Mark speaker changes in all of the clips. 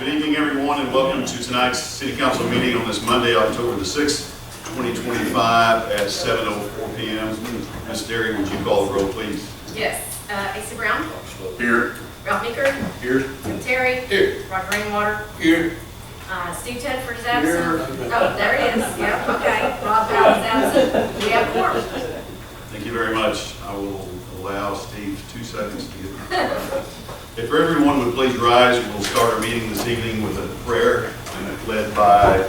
Speaker 1: Good evening, everyone, and welcome to tonight's City Council meeting on this Monday, October the 6th, 2025 at 7:04 p.m. Ms. Derry, would you call the roll, please?
Speaker 2: Yes. Asa Brown.
Speaker 1: Here.
Speaker 2: Ralph Meeker.
Speaker 1: Here.
Speaker 2: Tim Terry.
Speaker 1: Here.
Speaker 2: Roger Rainwater.
Speaker 1: Here.
Speaker 2: Steve Tedford is absent. Oh, there he is. Yep, okay. Rob Brown is absent. We have quorum.
Speaker 1: Thank you very much. I will allow Steve 2 seconds to get If everyone would please rise, we'll start our meeting this evening with a prayer led by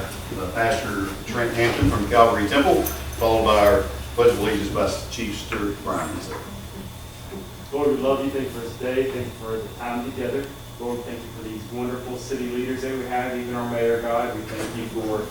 Speaker 1: Pastor Trent Hampton from Calvary Temple, followed by our Pledge of Allegiance by Chief Stuart Bryan.
Speaker 3: Lord, we love you. Thank you for this day. Thank you for the time together. Lord, thank you for these wonderful city leaders that we have, even our mayor, God. We thank you for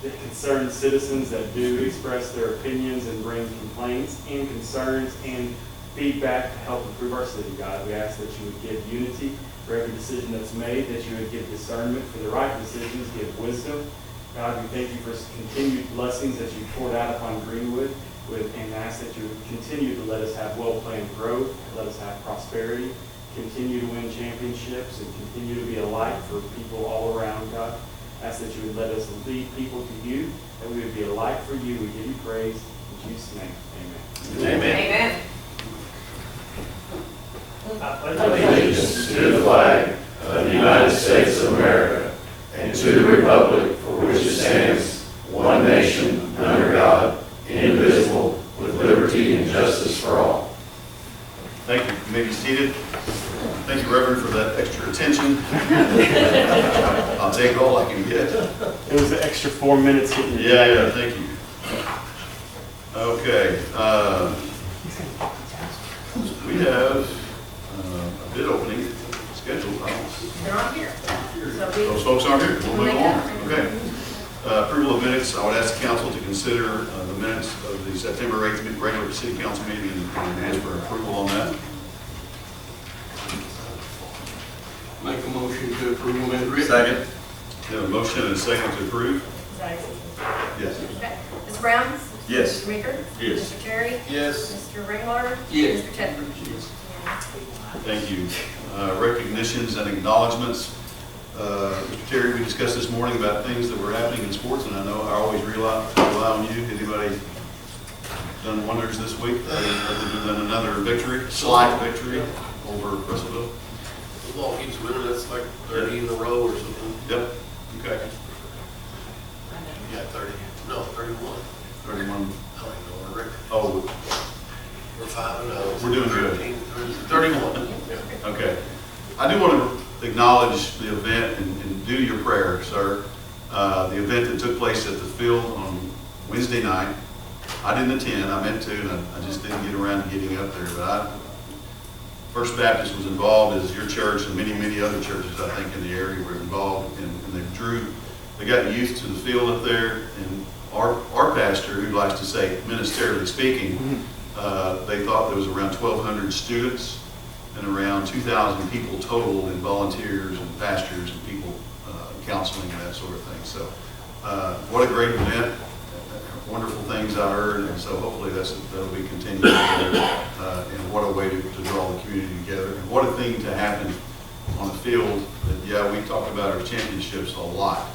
Speaker 3: the concerned citizens that do express their opinions and bring complaints and concerns and feedback to help improve our city, God. We ask that you would give unity for every decision that's made, that you would give discernment for the right decisions, give wisdom. God, we thank you for continued blessings that you poured out upon Greenwood, and ask that you would continue to let us have well-planned growth, let us have prosperity, continue to win championships, and continue to be a light for people all around, God. Ask that you would let us lead people to you, that we would be a light for you. We give you praise. In Jesus' name, amen.
Speaker 1: Amen.
Speaker 2: Amen.
Speaker 4: Allegiance to the flag of the United States of America and to the republic for which it stands, one nation, under God, indivisible, with liberty and justice for all.
Speaker 1: Thank you. You may be seated. Thank you, Reverend, for that extra attention. I'll take all I can get.
Speaker 3: It was an extra 4 minutes getting you.
Speaker 1: Yeah, thank you. Okay. We have a bid opening scheduled.
Speaker 2: They're on here. So
Speaker 1: Those folks aren't here. We'll move on.
Speaker 2: we
Speaker 1: Okay. Approval of minutes. I would ask the council to consider the minutes of the September 8th regular city council meeting and ask for approval on that.
Speaker 5: Make a motion to approve them as written.
Speaker 1: Second. We have a motion and a second to approve. Yes.
Speaker 2: Okay. Ms. Brown.
Speaker 1: Yes.
Speaker 2: Mr. Meeker.
Speaker 1: Yes.
Speaker 2: Mr. Terry.
Speaker 5: Yes.
Speaker 2: Mr. Rainwater.
Speaker 5: Yes.
Speaker 2: Mr. Tedford.
Speaker 1: Thank you. Recognitions and acknowledgements. Mr. Terry, we discussed this morning about things that were happening in sports, and I know I always rely on you. Anybody done wonders this week other than another victory, slight victory over Russellville?
Speaker 5: Football keeps winning, that's like 30 in a row or something.
Speaker 1: Yep. Okay.
Speaker 5: Yeah, 30. No, 31.
Speaker 1: 31.
Speaker 5: I don't even know our record.
Speaker 1: Oh,
Speaker 5: We're 5-0.
Speaker 1: We're doing good.
Speaker 5: 31. Yeah.
Speaker 1: okay. I do want to acknowledge the event and do your prayer, sir. The event that took place at the field on Wednesday night. I didn't attend. I meant to, and I just didn't get around to getting up there. But First Baptist was involved, as your church and many, many other churches, I think, in the area were involved, and they got youth to the field up there, and our pastor, who likes to say, ministerially speaking, they thought there was around 1,200 students and around 2,000 people total, and volunteers and pastors and people counseling and that sort of thing. So what a great event. Wonderful things I heard, and so hopefully that'll be continued. And what a way to draw the community together. And what a thing to happen on the field. That, yeah, we talked about our championships a lot,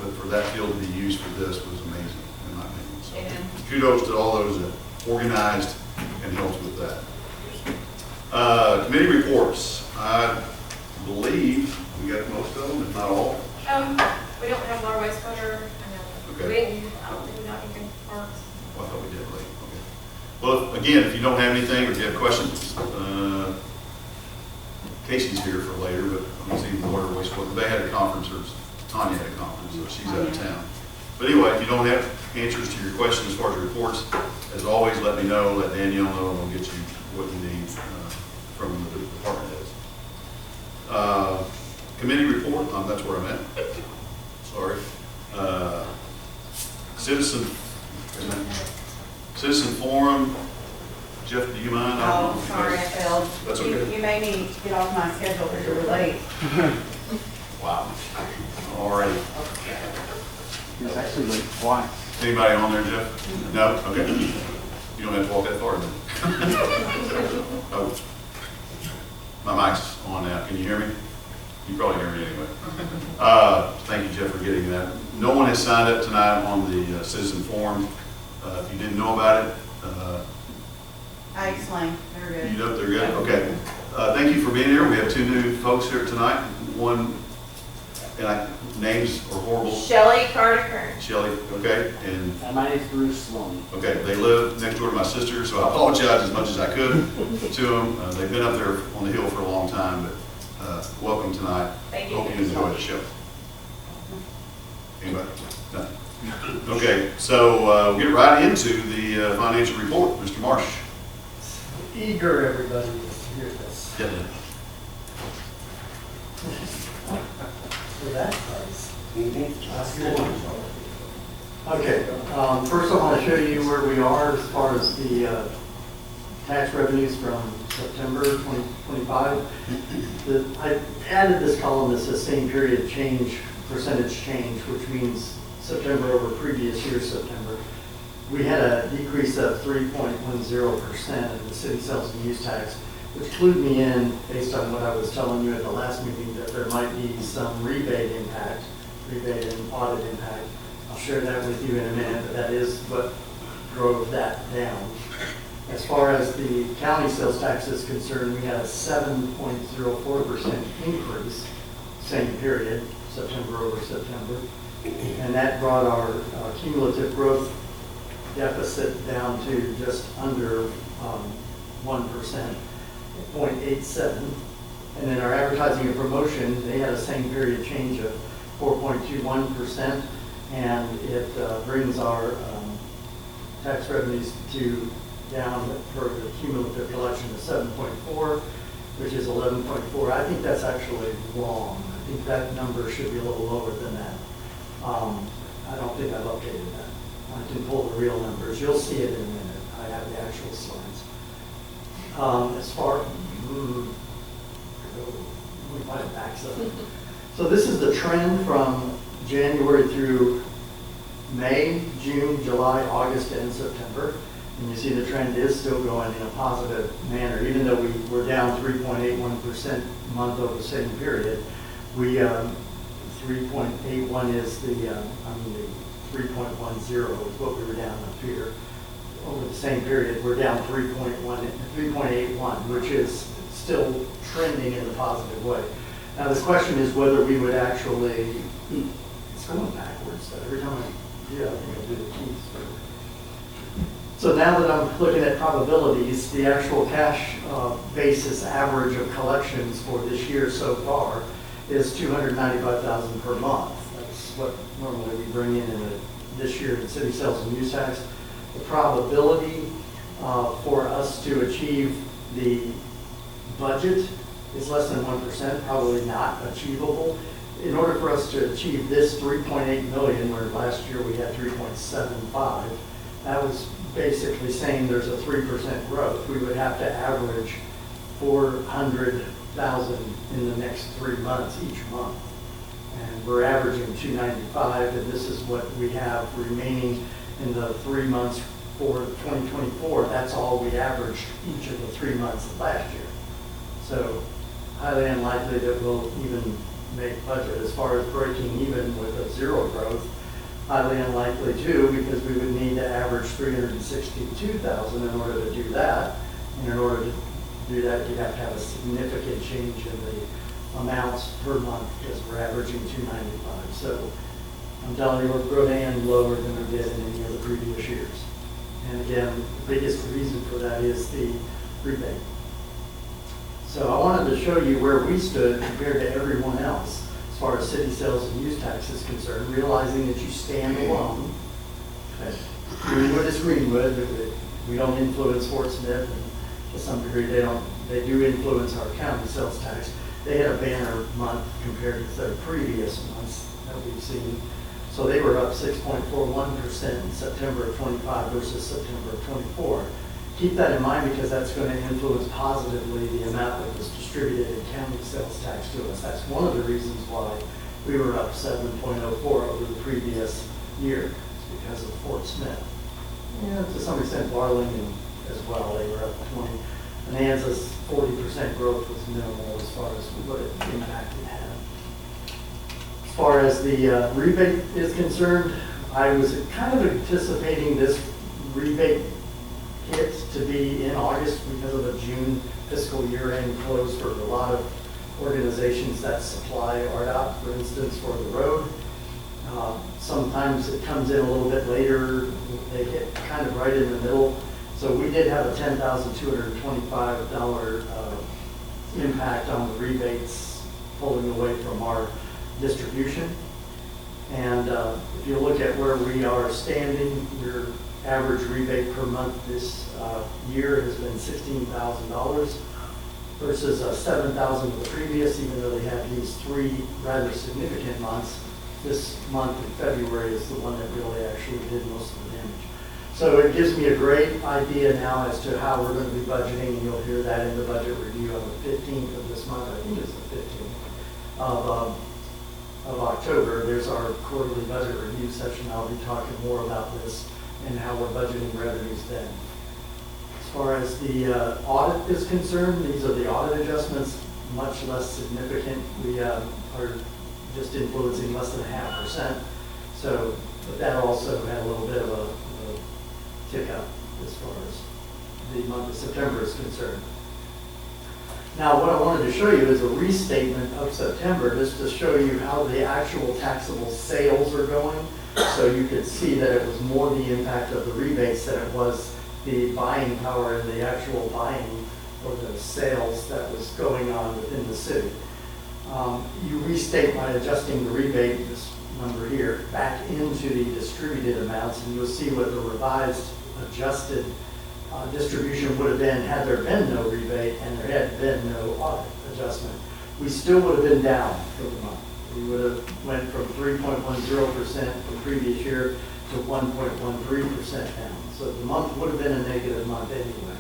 Speaker 1: but for that field to be used for this was amazing, in my opinion. So
Speaker 2: Amen.
Speaker 1: kudos to all those that organized and helped with that. Committee reports. I believe we got most of them, if not all.
Speaker 2: We don't have water wastewater.
Speaker 1: Okay.
Speaker 2: I don't think we got anything parks.
Speaker 1: Well, I thought we did late. Okay. Well, again, if you don't have anything or if you have questions, Casey's here for later, but I don't see the water wastewater. They had a conference, or Tanya had a conference, so she's out of town. But anyway, if you don't have answers to your questions as far as reports, as always, let me know, let Danielle know, and we'll get you what you need from the department heads. Committee report, that's where I'm at. Sorry. Citizen forum. Jeff, do you mind?
Speaker 6: Oh, sorry, I failed.
Speaker 1: That's okay.
Speaker 6: You may need to get off my schedule because you were late.
Speaker 1: Wow. All right.
Speaker 3: He was actually late twice.
Speaker 1: Anybody on there, Jeff? No? Okay. You don't have to walk that far then. Oh. My mic's on now. Can you hear me? You probably hear me anyway. Thank you, Jeff, for getting that. No one has signed up tonight on the citizen forum. If you didn't know about it,
Speaker 6: I explained, they're good.
Speaker 1: you know they're good? Okay. Thank you for being here. We have two new folks here tonight. One, names are horrible.
Speaker 2: Shelley Carter Kern.
Speaker 1: Shelley, okay, and
Speaker 7: My name's Bruce Sloan.
Speaker 1: okay, they live next door to my sister, so I apologize as much as I could to them. They've been up there on the hill for a long time, but welcome tonight.
Speaker 2: Thank you.
Speaker 1: Hope you enjoy the show. Anybody? No. Okay, so we'll get right into the financial report. Mr. Marsh.
Speaker 8: Eager everybody is to hear this.
Speaker 1: Yeah.
Speaker 8: For that price. Okay, first I want to show you where we are as far as the tax revenues from September 2025. I added this column that says same period change, percentage change, which means September over previous year September. We had a decrease of 3.10% in the city sales and use tax, which clued me in, based on what I was telling you at the last meeting, that there might be some rebate impact, rebate and audit impact. I'll share that with you in a minute, but that is what drove that down. As far as the county sales tax is concerned, we had a 7.04% increase, same period, September over September. And that brought our cumulative growth deficit down to just under 1%, 0.87. And then our advertising and promotion, they had a same period change of 4.21%, and it brings our tax revenues to down for the cumulative collection to 7.4, which is 11.4. I think that's actually wrong. I think that number should be a little lower than that. I don't think I've updated that. I can pull the real numbers. You'll see it in a minute. I have the actual slides. As far, let me find it backs up. So this is the trend from January through May, June, July, August, and September. And you see the trend is still going in a positive manner, even though we were down 3.81% month over the same period. We 3.81 is the 3.10 is what we were down up here. Over the same period, we're down 3.81, which is still trending in a positive way. Now the question is whether we would actually, it's going backwards, so every time I do, I think I'll do the keys. So now that I'm looking at probabilities, the actual cash basis average of collections for this year so far is $295,000 per month. That's what normally we bring in this year in city sales and use tax. The probability for us to achieve the budget is less than 1%, probably not achievable. In order for us to achieve this 3.8 million, where last year we had 3.75, that was basically saying there's a 3% growth. We would have to average 400,000 in the next 3 months each month. And we're averaging 295, and this is what we have remaining in the 3 months for 2024. That's all we averaged each of the 3 months of last year. So highly unlikely that we'll even make budget. As far as breaking even with a zero growth, highly unlikely too, because we would need to average 362,000 in order to do that. And in order to do that, you'd have to have a significant change in the amounts per month, because we're averaging 295. So I'm telling you, we're growing lower than we did in any of the previous years. And again, the biggest reason for that is the rebate. So I wanted to show you where we stood compared to everyone else as far as city sales and use tax is concerned, realizing that you stand alone. Okay. Greenwood is Greenwood, but we don't influence Fort Smith, and to some degree they do influence our county sales tax. They had a banner month compared to their previous months that we've seen. So they were up 6.41% in September of 25 versus September of 24. Keep that in mind, because that's going to influence positively the amount that was distributed in county sales tax to us. That's one of the reasons why we were up 7.04 over the previous year. It's because of Fort Smith. Yeah, to some extent Barling as well. They were up 20. Bonanza's 40% growth was minimal as far as what impact it had. As far as the rebate is concerned, I was kind of anticipating this rebate hit to be in August because of the June fiscal year end close for a lot of organizations that supply RDOT, for instance, for the road. Sometimes it comes in a little bit later. They hit kind of right in the middle. So we did have a $10,225 impact on the rebates pulling away from our distribution. And if you look at where we are standing, your average rebate per month this year has been $16,000 versus $7,000 the previous, even though they had these three rather significant months. This month in February is the one that really actually did most of the damage. So it gives me a great idea now as to how we're going to be budgeting, and you'll hear that in the budget review on the 15th of this month. I think it's the 15th of October. There's our quarterly budget review session. I'll be talking more about this and how we're budgeting revenues then. As far as the audit is concerned, these are the audit adjustments, much less significant. We are just influencing less than 0.5%. So, but that also had a little bit of a tick up as far as the month of September is concerned. Now, what I wanted to show you is a restatement of September, just to show you how the actual taxable sales are going. So you could see that it was more the impact of the rebates than it was the buying power and the actual buying or the sales that was going on within the city. You restate by adjusting the rebate, this number here, back into the distributed amounts, and you'll see what the revised adjusted distribution would have been had there been no rebate and there had been no audit adjustment. We still would have been down for the month. We would have went from 3.10% the previous year to 1.13% down. So the month would have been a negative month anyway.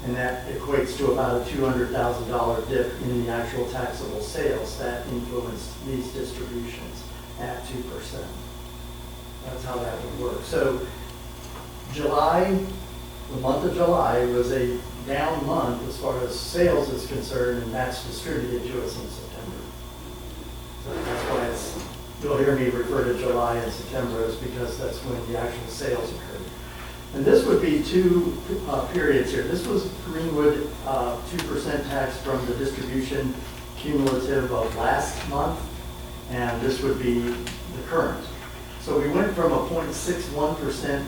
Speaker 8: And that equates to about a $200,000 dip in the actual taxable sales that influenced these distributions at 2%. That's how that would work. So July, the month of July was a down month as far as sales is concerned, and that's distributed to us in September. So that's why you'll hear me refer to July and September is because that's when the actual sales occurred. And this would be two periods here. This was Greenwood 2% tax from the distribution cumulative of last month, and this would be the current. So we went from a 0.61%,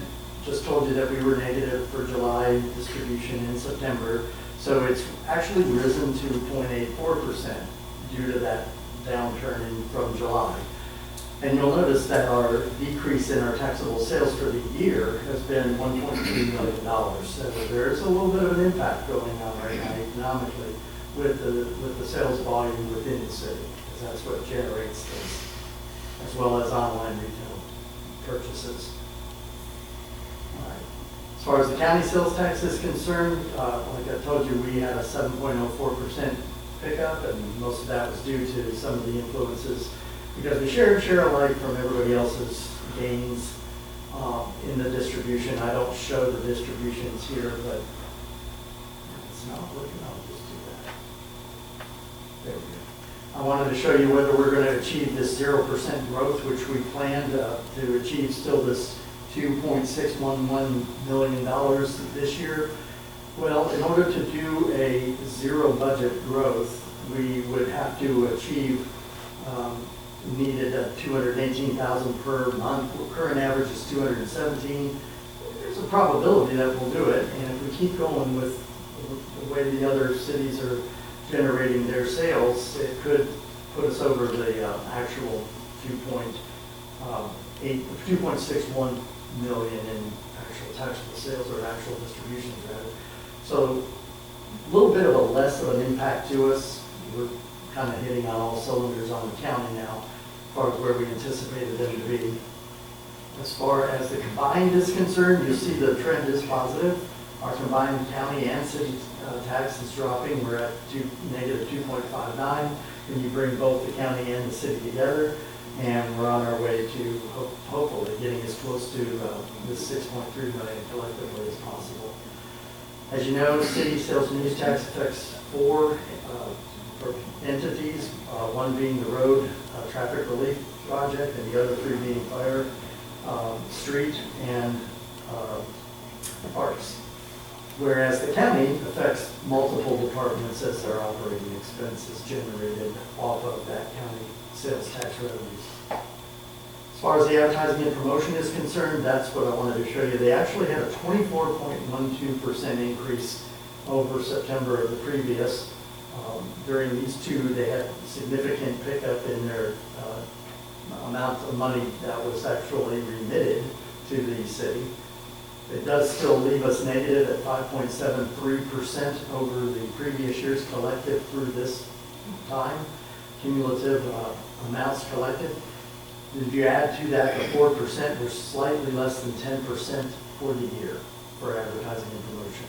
Speaker 8: just told you that we were negative for July distribution in September. So it's actually risen to 0.84% due to that downturn from July. And you'll notice that our decrease in our taxable sales for the year has been $1.3 million. So there's a little bit of an impact going on right now economically with the sales volume within the city, because that's what generates this, as well as online retail purchases. All right. As far as the county sales tax is concerned, like I told you, we had a 7.04% pickup, and most of that was due to some of the influences because we share alike from everybody else's gains in the distribution. I don't show the distributions here, but it's not working. I'll just do that. There we go. I wanted to show you whether we're going to achieve this 0% growth, which we planned to achieve still this $2.611 million this year. Well, in order to do a zero budget growth, we would have to achieve needed $218,000 per month. Well, current average is $217,000. There's a probability that we'll do it, and if we keep going with the way the other cities are generating their sales, it could put us over the actual 2.61 million in actual taxable sales or actual distributions rather. So a little bit of a less of an impact to us. We're kind of hitting on all cylinders on the county now, as far as where we anticipated them to be. As far as the combined is concerned, you see the trend is positive. Our combined county and city tax is dropping. We're at negative 2.59 when you bring both the county and the city together. And we're on our way to hopefully getting as close to this 6.3 million collectively as possible. As you know, city sales and use tax affects four entities, one being the road traffic relief project, and the other three being fire, street, and parks. Whereas the county affects multiple departments as their operating expenses generated off of that county sales tax revenues. As far as the advertising and promotion is concerned, that's what I wanted to show you. They actually had a 24.12% increase over September of the previous. During these two, they had significant pickup in their amount of money that was actually remitted to the city. It does still leave us negative at 5.73% over the previous year's collected through this time, cumulative amounts collected. If you add to that the 4%, we're slightly less than 10% for the year for advertising and promotion.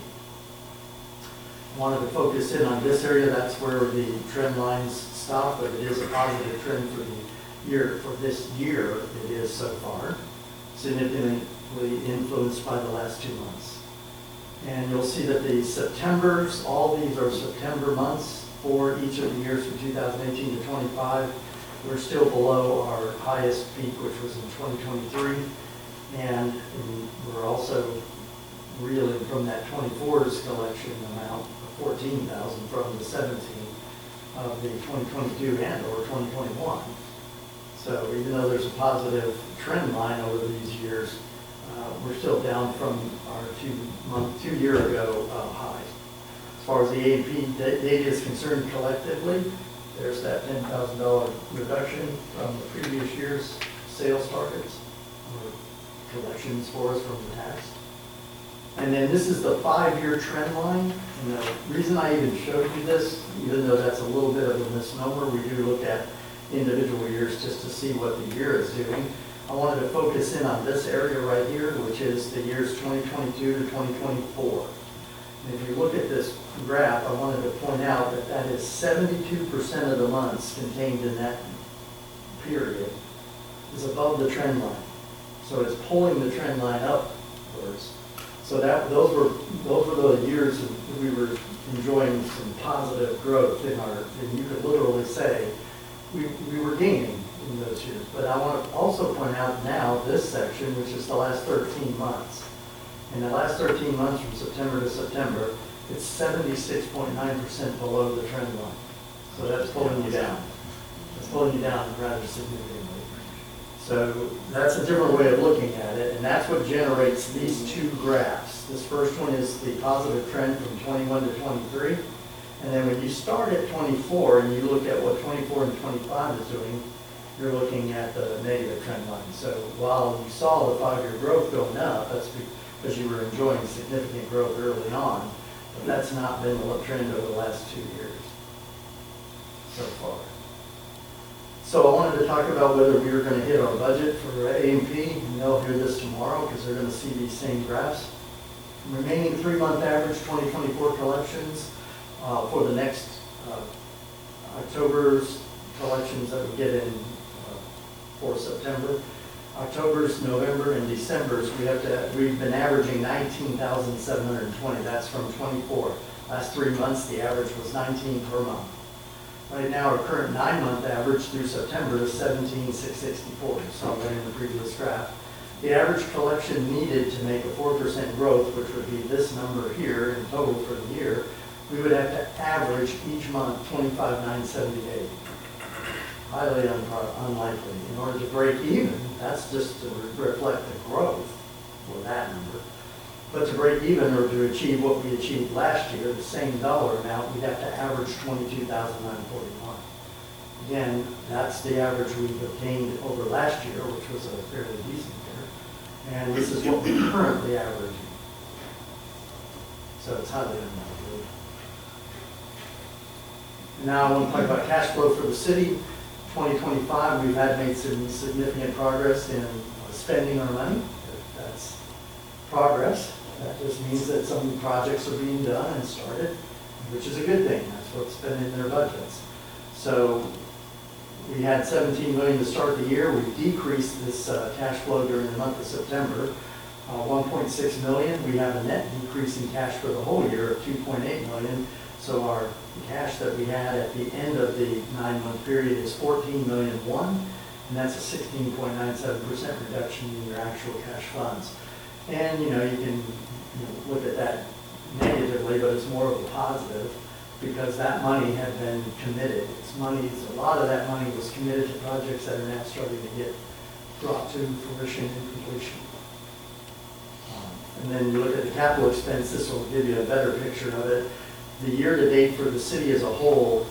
Speaker 8: I wanted to focus in on this area. That's where the trend lines stop, but it is a positive trend for the year. For this year, it is so far, significantly influenced by the last 2 months. And you'll see that the Septembers, all these are September months for each of the years from 2018 to 25. We're still below our highest peak, which was in 2023. And we're also reeling from that 24's collection amount of 14,000 from the 17 of the 2022 and or 2021. So even though there's a positive trend line over these years, we're still down from our 2 year ago high. As far as the A&P data is concerned collectively, there's that $10,000 reduction from the previous year's sales targets or collections for us from the tax. And then this is the 5-year trend line. And the reason I even showed you this, even though that's a little bit of a misnomer, we do look at individual years just to see what the year is doing. I wanted to focus in on this area right here, which is the years 2022 to 2024. And if you look at this graph, I wanted to point out that that is 72% of the months contained in that period is above the trend line. So it's pulling the trend line upwards. So those were the years that we were enjoying some positive growth in our, and you could literally say we were gaining in those years. But I want to also point out now this section, which is the last 13 months. In the last 13 months from September to September, it's 76.9% below the trend line. So that's pulling you down. It's pulling you down rather significantly. So that's a different way of looking at it, and that's what generates these two graphs. This first one is the positive trend from 21 to 23, and then when you start at 24 and you look at what 24 and 25 is doing, you're looking at the negative trend line. So while you saw the 5-year growth going up, that's because you were enjoying significant growth early on, but that's not been the trend over the last 2 years so far. So I wanted to talk about whether we were going to hit our budget for A&P, and they'll hear this tomorrow because they're going to see these same graphs. Remaining 3-month average 2024 collections for the next October's collections that we get in for September. October's, November, and December's, we've been averaging 19,720. That's from 24. Last 3 months, the average was 19 per month. Right now, our current 9-month average through September is 17,664. You saw that in the previous graph. The average collection needed to make a 4% growth, which would be this number here in total for the year, we would have to average each month 25,978. Highly unlikely. In order to break even, that's just to reflect the growth for that number. But to break even or to achieve what we achieved last year, the same dollar amount, we'd have to average 22,941. Again, that's the average we've obtained over last year, which was a fairly decent year. And this is what we're currently averaging. So it's highly unlikely. Now I want to talk about cash flow for the city. 2025, we've made some significant progress in spending our money. That's progress. That just means that some projects are being done and started, which is a good thing. That's what's been in their budgets. So we had $17 million to start the year. We decreased this cash flow during the month of September 1.6 million. We have a net decrease in cash for the whole year of 2.8 million. So our cash that we had at the end of the 9-month period is 14 million one, and that's a 16.97% reduction in your actual cash funds. And you can look at that negatively, but it's more of a positive because that money had been committed. A lot of that money was committed to projects that are now starting to get brought to fruition and completion. And then you look at the capital expense, this will give you a better picture of it. The year-to-date for the city as a whole,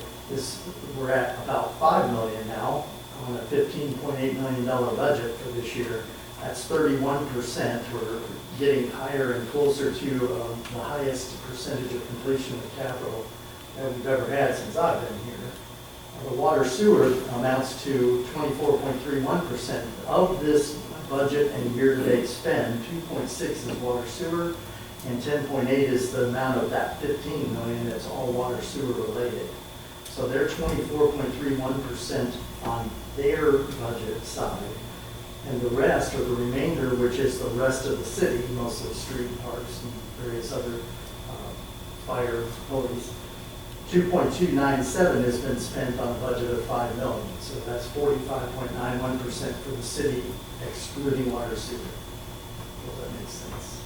Speaker 8: we're at about 5 million now on a $15.8 million budget for this year. That's 31%. We're getting higher and closer to the highest percentage of completion of capital that we've ever had since I've been here. The water sewer amounts to 24.31% of this budget and year-to-date spend. 2.6 is water sewer, and 10.8 is the amount of that 15 million that's all water sewer related. So they're 24.31% on their budget side. And the rest, or the remainder, which is the rest of the city, mostly street, parks, and various other fire police, 2.297 has been spent on a budget of 5 million. So that's 45.91% for the city, excluding water sewer. Well, that makes sense.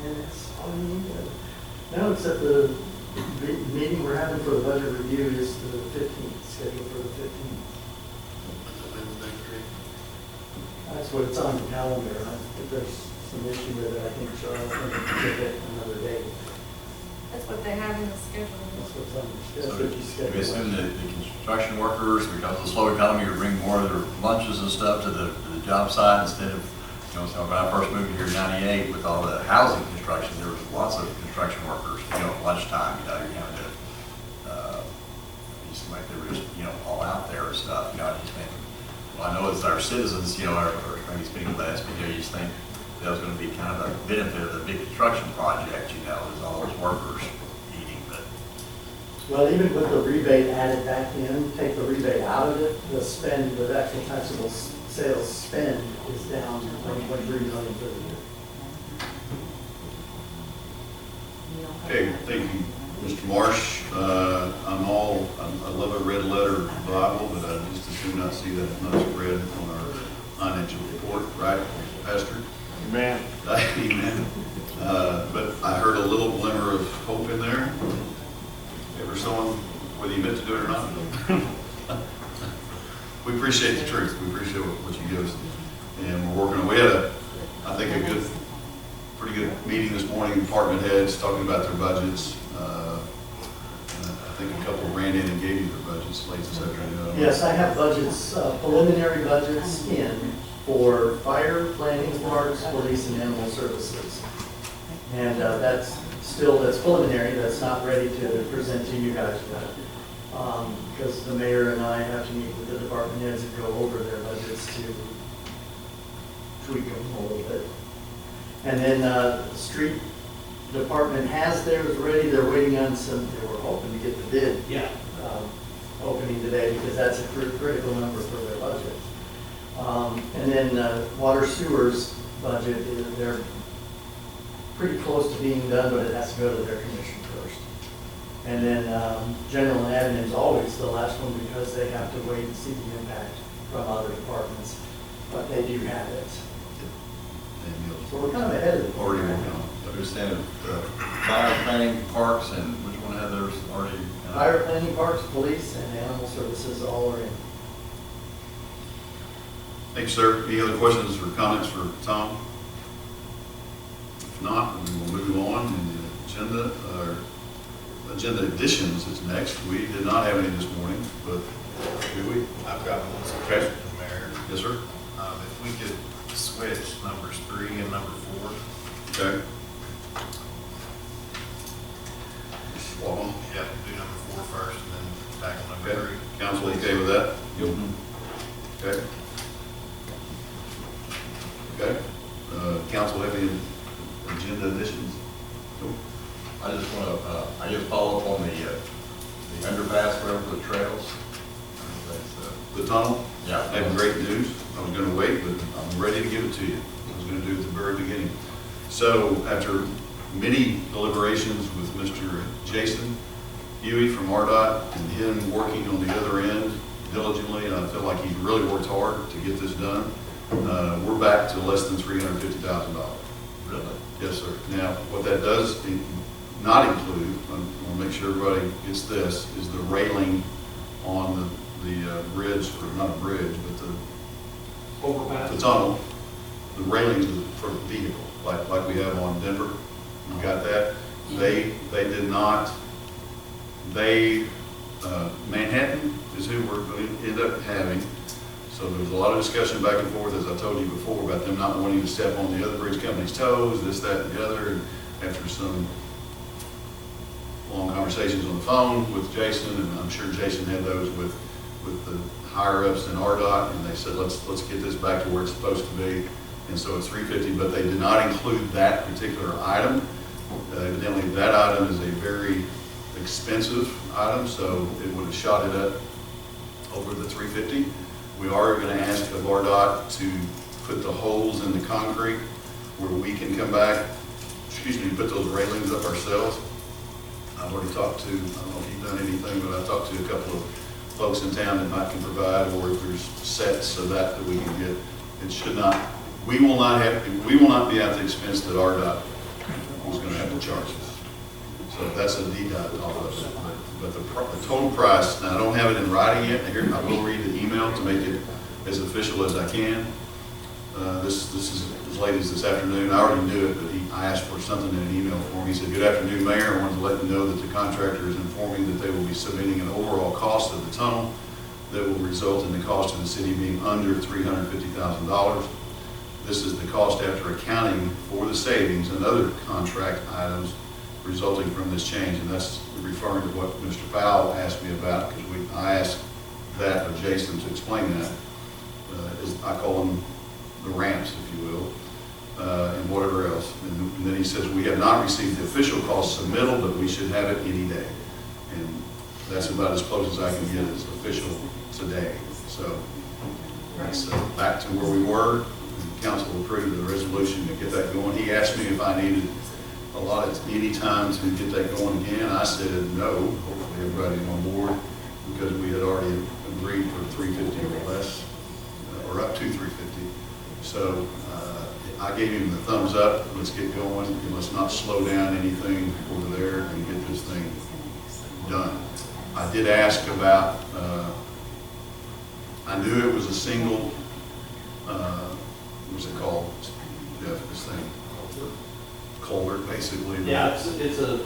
Speaker 8: And that's all we need to know, except the meeting we're having for the budget review is the 15th, scheduled for the 15th. That's what it's on the calendar. If there's some issue with it, I think Charles can pick it another day.
Speaker 2: That's what they have in the schedule.
Speaker 8: That's what's on the
Speaker 7: So
Speaker 8: schedule.
Speaker 7: we assume that the construction workers, because of the slow economy, are bringing more of their lunches and stuff to the job site instead of, so when I first moved here in '98 with all the housing construction, there was lots of construction workers, at lunchtime, you're having to, it seemed like they were just, all out there and stuff, I just think, well, I know it's our citizens, or maybe speaking less, but you just think that was going to be kind of a benefit of the big construction project, is all those workers eating, but.
Speaker 8: Well, even with the rebate added back in, take the rebate out of it, the spend, the actual taxable sales spend is down 1.3 million for the year.
Speaker 1: Okay, thank you, Mr. Marsh. I love a red letter Bible, but I just as do not see that much red on our financial report, right, Pastor?
Speaker 3: Amen.
Speaker 1: Amen. But I heard a little glimmer of hope in there. Ever someone, whether you meant to do it or not? We appreciate the truth. We appreciate what you give us. And we're working. We had I think a pretty good meeting this morning, department heads talking about their budgets. And I think a couple ran in and gave you their budgets late this afternoon.
Speaker 8: Yes, I have budgets, preliminary budgets in for fire, planning, parks, police, and animal services. And that's preliminary, that's not ready to present to you guys yet. Because the mayor and I have to meet with the department heads and go over their budgets to tweak them a little bit. And then the street department has theirs ready. They're waiting on they were hoping to get the bid opening today because that's a critical number for their budget. And then water sewers budget, they're pretty close to being done, but it has to go to their commission first. And then general and admin is always the last one because they have to wait and see the impact from other departments, but they do have it. So we're kind of ahead of the
Speaker 1: Already
Speaker 8: program.
Speaker 1: working on it.
Speaker 7: I understand fire, planning, parks, and which one had theirs already?
Speaker 8: Fire, planning, parks, police, and animal services all are in.
Speaker 1: Thanks, sir. Any other questions or comments for Tom? If not, we will move on. And the agenda additions is next. We did not have any this morning, but do we?
Speaker 5: I've got one
Speaker 1: Okay.
Speaker 5: suggestion, Mayor.
Speaker 1: Yes, sir.
Speaker 5: If we could switch numbers 3 and number 4.
Speaker 1: Okay. Swap them.
Speaker 5: Yeah, do number 4 first and then tackle number
Speaker 1: Okay.
Speaker 5: 3.
Speaker 1: Council okay with that? Okay. Okay. Council have any agenda additions? Nope.
Speaker 7: I just want to, follow up on the underpass, whatever, the trails. That's,
Speaker 1: the tunnel.
Speaker 7: Yeah.
Speaker 1: I have great news. I was gonna wait, but I'm ready to give it to you. I was gonna do it at the very beginning. So after many deliberations with Mr. Jason Huey from RDOT and him working on the other end diligently, and I feel like he's really worked hard to get this done, we're back to less than $350,000.
Speaker 7: Really?
Speaker 1: Yes, sir. Now, what that does not include, I want to make sure everybody gets this, is the railing on the bridge, or not a bridge, but the tunnel, the railings for the vehicle, like we have on Denver. You got that? They did not, Manhattan is who we're going to end up having. So there was a lot of discussion back and forth, as I told you before, about them not wanting to step on the other bridge company's toes, this, that, and the other. And after some long conversations on the phone with Jason, and I'm sure Jason had those with the higher ups in RDOT, and they said, let's get this back to where it's supposed to be. And so it's $350, but they did not include that particular item. Evidently, that item is a very expensive item, so it would have shot it up over the $350. We are going to ask of RDOT to put the holes in the concrete where we can come back, put those railings up ourselves. I've already talked to, I don't know if you've done anything, but I've talked to a couple of folks in town that might can provide, or if there's sets of that we can get. It should not, we will not be at the expense that RDOT is going to have to charge us. So that's a deep dive off of it. But the total price, now I don't have it in writing yet. Here, I will read the email to make it as official as I can. This is as late as this afternoon. I already knew it, but I asked for something in an email for him. He said, "Good afternoon, Mayor. I wanted to let you know that the contractor is informing that they will be submitting an overall cost of the tunnel that will result in the cost of the city being under $350,000. This is the cost after accounting for the savings and other contract items resulting from this change." And that's referring to what Mr. Powell asked me about, because I asked that of Jason to explain that. I call them the ramps, if you will, and whatever else. And then he says, "We have not received the official cost submittal, but we should have it any day." And that's about as close as I can get as official today. So that's back to where we were. The council approved the resolution to get that going. He asked me if I needed a lot of any time to get that going again. I said no. Hopefully everybody's on board, because we had already agreed for 350 or less, or up to 350. So I gave him the thumbs up. Let's get going, and let's not slow down anything over there and get this thing done. I did ask about, I knew it was a single, what's it called, Jeff, this thing? Culvert, basically.
Speaker 9: Yeah, it's a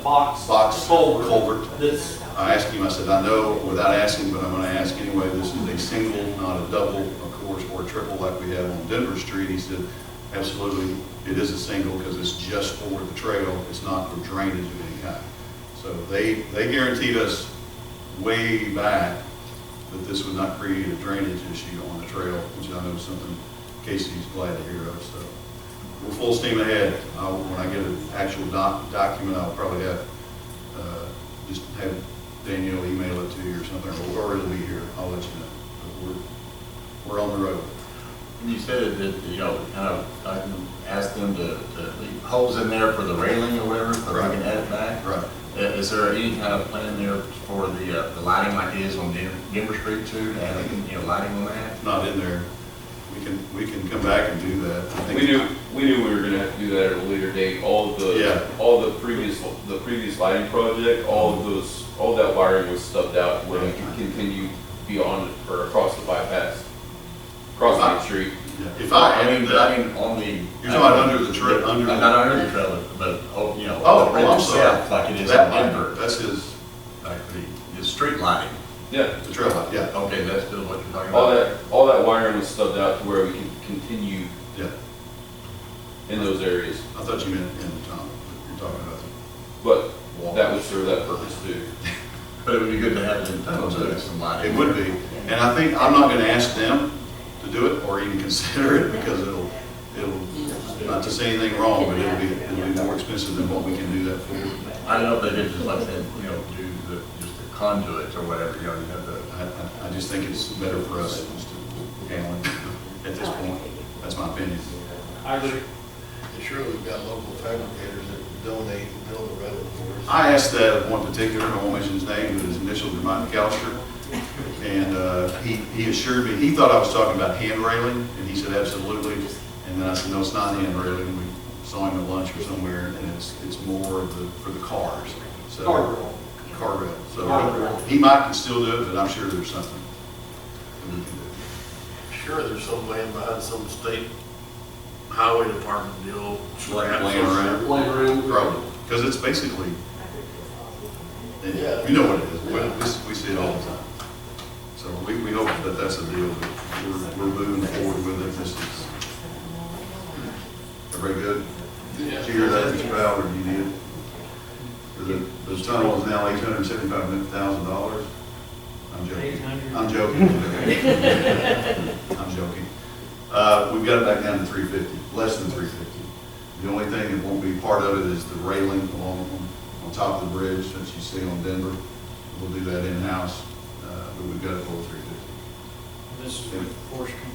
Speaker 9: box
Speaker 1: culvert. I asked him, I said, I know without asking, but I'm going to ask anyway, this is a single, not a double, of course, or a triple like we have on Denver Street. He said, absolutely, it is a single because it's just for the trail. It's not for drainage of any kind. So they guaranteed us way back that this would not create a drainage issue on the trail, which I know is something Casey's glad to hear of. So we're full steam ahead. When I get an actual document, I'll probably have just have Danielle email it to you or something, or it'll be here. I'll let you know. But we're on the road.
Speaker 7: You said that, kind of, I can ask them to leave holes in there for the railing or whatever, so they can add it back.
Speaker 1: Right.
Speaker 7: Is there any kind of plan there for the lighting like it is on Denver Street too? Adding, lighting on that?
Speaker 1: Not in there. We can come back and do that. I think
Speaker 10: We knew we were going to have to do that at a later date. All the previous lighting project, all that wiring was stubbed out where we can continue beyond or across the bypass, across Main Street.
Speaker 1: Yeah. If I mean
Speaker 7: on the.
Speaker 1: You're talking about under the trail,
Speaker 7: Not under the trailer, but
Speaker 1: the bridge
Speaker 7: I'm
Speaker 1: itself,
Speaker 7: sorry. Like it is
Speaker 1: that
Speaker 7: in Denver.
Speaker 1: That's his.
Speaker 7: Like the street lighting.
Speaker 10: Yeah.
Speaker 1: The trail light. Yeah.
Speaker 7: Okay, that's still what you're talking about.
Speaker 10: All that wiring was stubbed out to where we can continue.
Speaker 1: Yeah.
Speaker 10: In those areas.
Speaker 1: I thought you meant in the tunnel. You're talking about.
Speaker 10: But that would serve that purpose too.
Speaker 7: But it would be good to have it in tunnel too, some lighting.
Speaker 1: It would be, and I think I'm not going to ask them to do it or even consider it, because it'll not to say anything wrong, but it'll be more expensive than what we can do that for.
Speaker 7: I don't know if they did just like that, do just the conduits or whatever, you know, you have the,
Speaker 1: I just think it's better for us just to handle it at this point. That's my opinion.
Speaker 3: I agree.
Speaker 5: And sure, we've got local fabricators that donate and build the road for us.
Speaker 1: I asked that of one particular, I won't mention his name, but his initials are Mike McAllister. And he assured me, he thought I was talking about hand railing, and he said absolutely. And then I said, no, it's not hand railing. We saw him at lunch or somewhere, and it's more of for the cars. So,
Speaker 3: Guardrail.
Speaker 1: Cargo. So
Speaker 3: Guardrail.
Speaker 1: he might can still do it, but I'm sure there's something that we can do.
Speaker 5: Sure, there's some land behind some state highway department deal.
Speaker 1: Laying around.
Speaker 9: Laying around.
Speaker 1: Probably, because it's basically,
Speaker 5: Yeah.
Speaker 1: you know what it is. We see it all the time. So we hope that that's a deal, but we're moving forward with it. This is, everybody good? Did you hear that, Mr. Powell, or do you need it? The tunnel is now $875,000. I'm joking. I'm joking. I'm joking. We've got it back down to 350, less than 350. The only thing that won't be part of it is the railing on top of the bridge that you see on Denver. We'll do that in-house, but we've got it for 350.
Speaker 11: This is with Forston.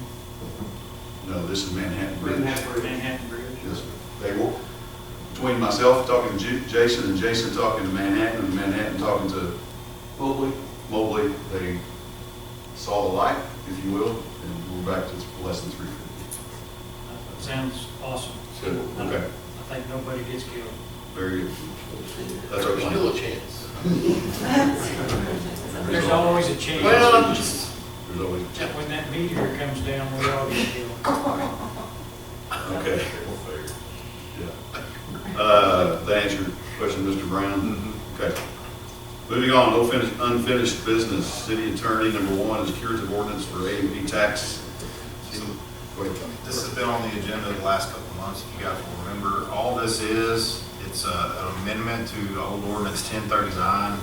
Speaker 1: No, this is Manhattan Bridge.
Speaker 11: Manhattan Bridge.
Speaker 1: Yes, they will. Between myself talking to Jason and Jason talking to Manhattan and Manhattan talking to Mobley, they saw the light, if you will, and we're back to less than 350.
Speaker 11: That sounds awesome.
Speaker 1: Good, okay,
Speaker 11: I think nobody gets killed.
Speaker 1: very good. That's our plan.
Speaker 5: Still a chance.
Speaker 11: There's always a chance.
Speaker 5: Well,
Speaker 1: There's always a chance.
Speaker 11: When that meteor comes down, we all get killed.
Speaker 1: Okay. Yeah. That answered your question, Mr. Brown? Okay. Moving on, unfinished business. City Attorney, number 1 is curative ordinance for A&P tax. Go ahead.
Speaker 12: This has been on the agenda the last couple of months, if you guys will remember. All this is, it's an amendment to old ordinance 1039,